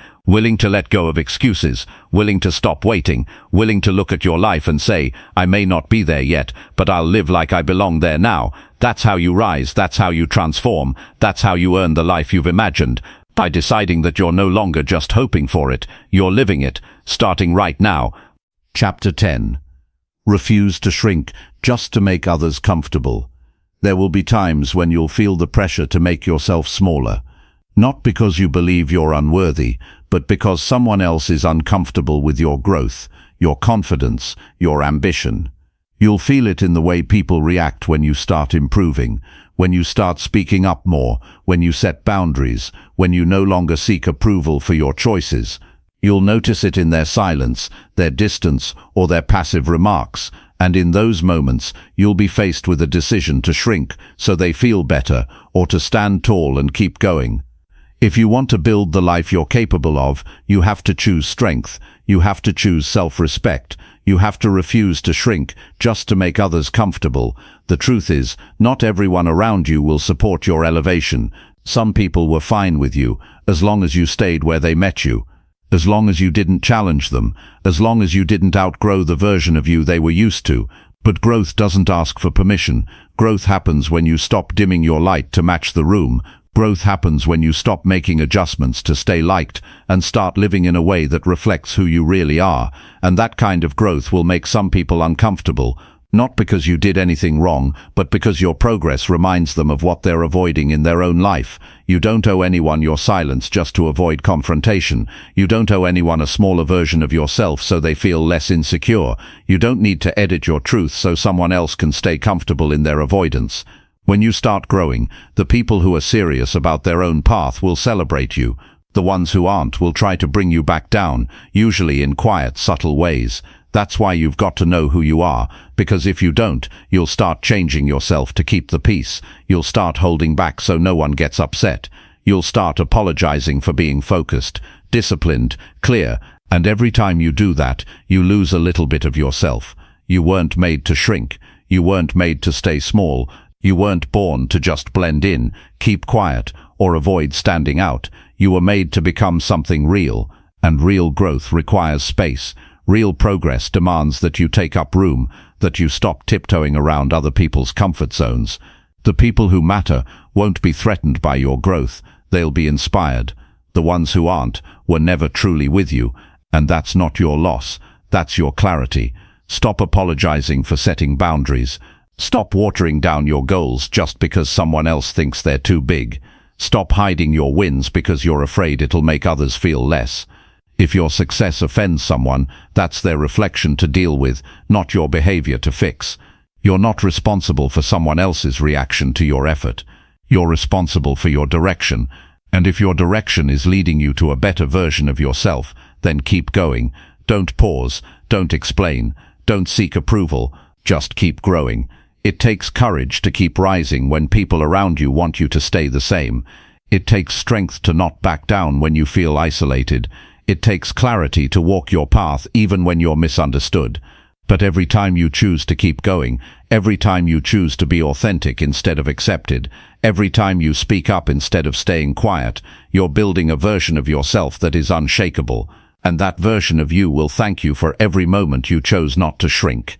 S2: to let go of excuses, willing to stop waiting, willing to look at your life and say, I may not be there yet, but I'll live like I belong there now. That's how you rise, that's how you transform, that's how you earn the life you've imagined. By deciding that you're no longer just hoping for it, you're living it, starting right now. Chapter 10. Refuse to shrink just to make others comfortable. There will be times when you'll feel the pressure to make yourself smaller. Not because you believe you're unworthy, but because someone else is uncomfortable with your growth, your confidence, your ambition. You'll feel it in the way people react when you start improving, when you start speaking up more, when you set boundaries, when you no longer seek approval for your choices. You'll notice it in their silence, their distance, or their passive remarks, and in those moments you'll be faced with a decision to shrink so they feel better, or to stand tall and keep going. If you want to build the life you're capable of, you have to choose strength, you have to choose self-respect, you have to refuse to shrink just to make others comfortable. The truth is, not everyone around you will support your elevation. Some people were fine with you, as long as you stayed where they met you, as long as you didn't challenge them, as long as you didn't outgrow the version of you they were used to. But growth doesn't ask for permission. Growth happens when you stop dimming your light to match the room. Growth happens when you stop making adjustments to stay liked and start living in a way that reflects who you really are. And that kind of growth will make some people uncomfortable, not because you did anything wrong, but because your progress reminds them of what they're avoiding in their own life. You don't owe anyone your silence just to avoid confrontation. You don't owe anyone a smaller version of yourself so they feel less insecure. You don't need to edit your truth so someone else can stay comfortable in their avoidance. When you start growing, the people who are serious about their own path will celebrate you. The ones who aren't will try to bring you back down, usually in quiet, subtle ways.
S1: That's why you've got to know who you are, because if you don't, you'll start changing yourself to keep the peace. You'll start holding back so no one gets upset. You'll start apologizing for being focused, disciplined, clear, and every time you do that, you lose a little bit of yourself. You weren't made to shrink. You weren't made to stay small. You weren't born to just blend in, keep quiet, or avoid standing out. You were made to become something real, and real growth requires space. Real progress demands that you take up room, that you stop tiptoeing around other people's comfort zones. The people who matter won't be threatened by your growth. They'll be inspired. The ones who aren't were never truly with you, and that's not your loss. That's your clarity. Stop apologizing for setting boundaries. Stop watering down your goals just because someone else thinks they're too big. Stop hiding your wins because you're afraid it'll make others feel less. If your success offends someone, that's their reflection to deal with, not your behavior to fix. You're not responsible for someone else's reaction to your effort. You're responsible for your direction, and if your direction is leading you to a better version of yourself, then keep going. Don't pause, don't explain, don't seek approval, just keep growing. It takes courage to keep rising when people around you want you to stay the same. It takes strength to not back down when you feel isolated. It takes clarity to walk your path even when you're misunderstood. But every time you choose to keep going, every time you choose to be authentic instead of accepted, every time you speak up instead of staying quiet, you're building a version of yourself that is unshakable. And that version of you will thank you for every moment you chose not to shrink.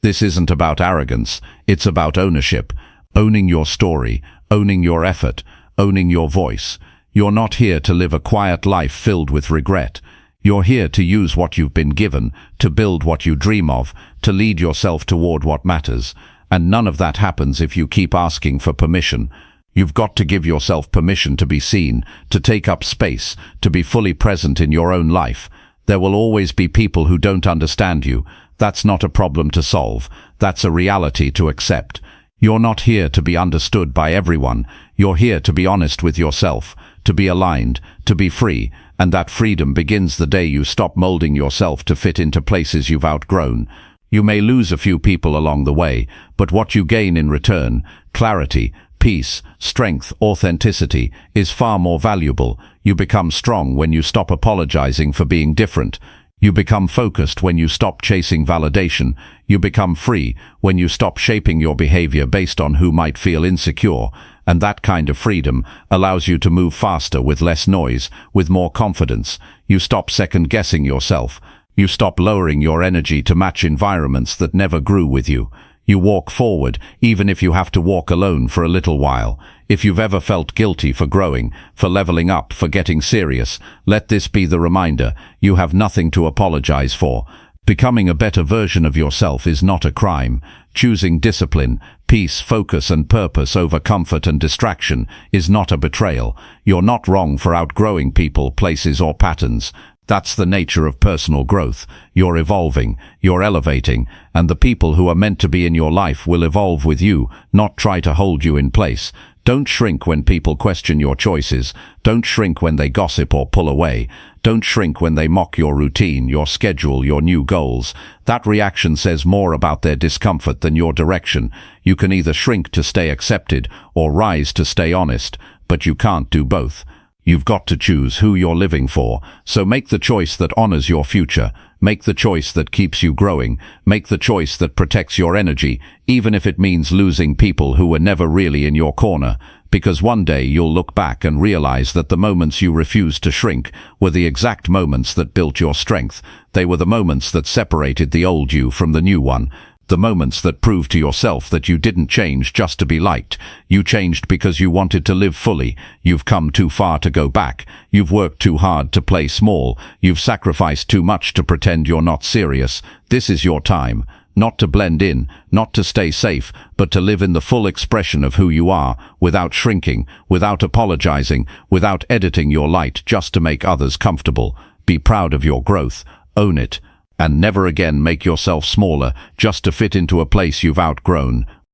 S1: This isn't about arrogance, it's about ownership. Owning your story, owning your effort, owning your voice. You're not here to live a quiet life filled with regret. You're here to use what you've been given, to build what you dream of, to lead yourself toward what matters. And none of that happens if you keep asking for permission. You've got to give yourself permission to be seen, to take up space, to be fully present in your own life. There will always be people who don't understand you. That's not a problem to solve. That's a reality to accept. You're not here to be understood by everyone. You're here to be honest with yourself, to be aligned, to be free, and that freedom begins the day you stop molding yourself to fit into places you've outgrown. You may lose a few people along the way, but what you gain in return, clarity, peace, strength, authenticity, is far more valuable. You become strong when you stop apologizing for being different. You become focused when you stop chasing validation. You become free when you stop shaping your behavior based on who might feel insecure. And that kind of freedom allows you to move faster with less noise, with more confidence. You stop second-guessing yourself. You stop lowering your energy to match environments that never grew with you. You walk forward, even if you have to walk alone for a little while. If you've ever felt guilty for growing, for leveling up, for getting serious, let this be the reminder: you have nothing to apologize for. Becoming a better version of yourself is not a crime. Choosing discipline, peace, focus and purpose over comfort and distraction is not a betrayal. You're not wrong for outgrowing people, places or patterns. That's the nature of personal growth. You're evolving, you're elevating, and the people who are meant to be in your life will evolve with you, not try to hold you in place. Don't shrink when people question your choices. Don't shrink when they gossip or pull away. Don't shrink when they mock your routine, your schedule, your new goals. That reaction says more about their discomfort than your direction. You can either shrink to stay accepted or rise to stay honest, but you can't do both. You've got to choose who you're living for, so make the choice that honors your future. Make the choice that keeps you growing. Make the choice that protects your energy, even if it means losing people who were never really in your corner. Because one day you'll look back and realize that the moments you refused to shrink were the exact moments that built your strength. They were the moments that separated the old you from the new one. The moments that proved to yourself that you didn't change just to be liked. You changed because you wanted to live fully. You've come too far to go back. You've worked too hard to play small. You've sacrificed too much to pretend you're not serious. This is your time. Not to blend in, not to stay safe, but to live in the full expression of who you are, without shrinking, without apologizing, without editing your light just to make others comfortable. Be proud of your growth. Own it. And never again make yourself smaller just to fit into a place you've outgrown.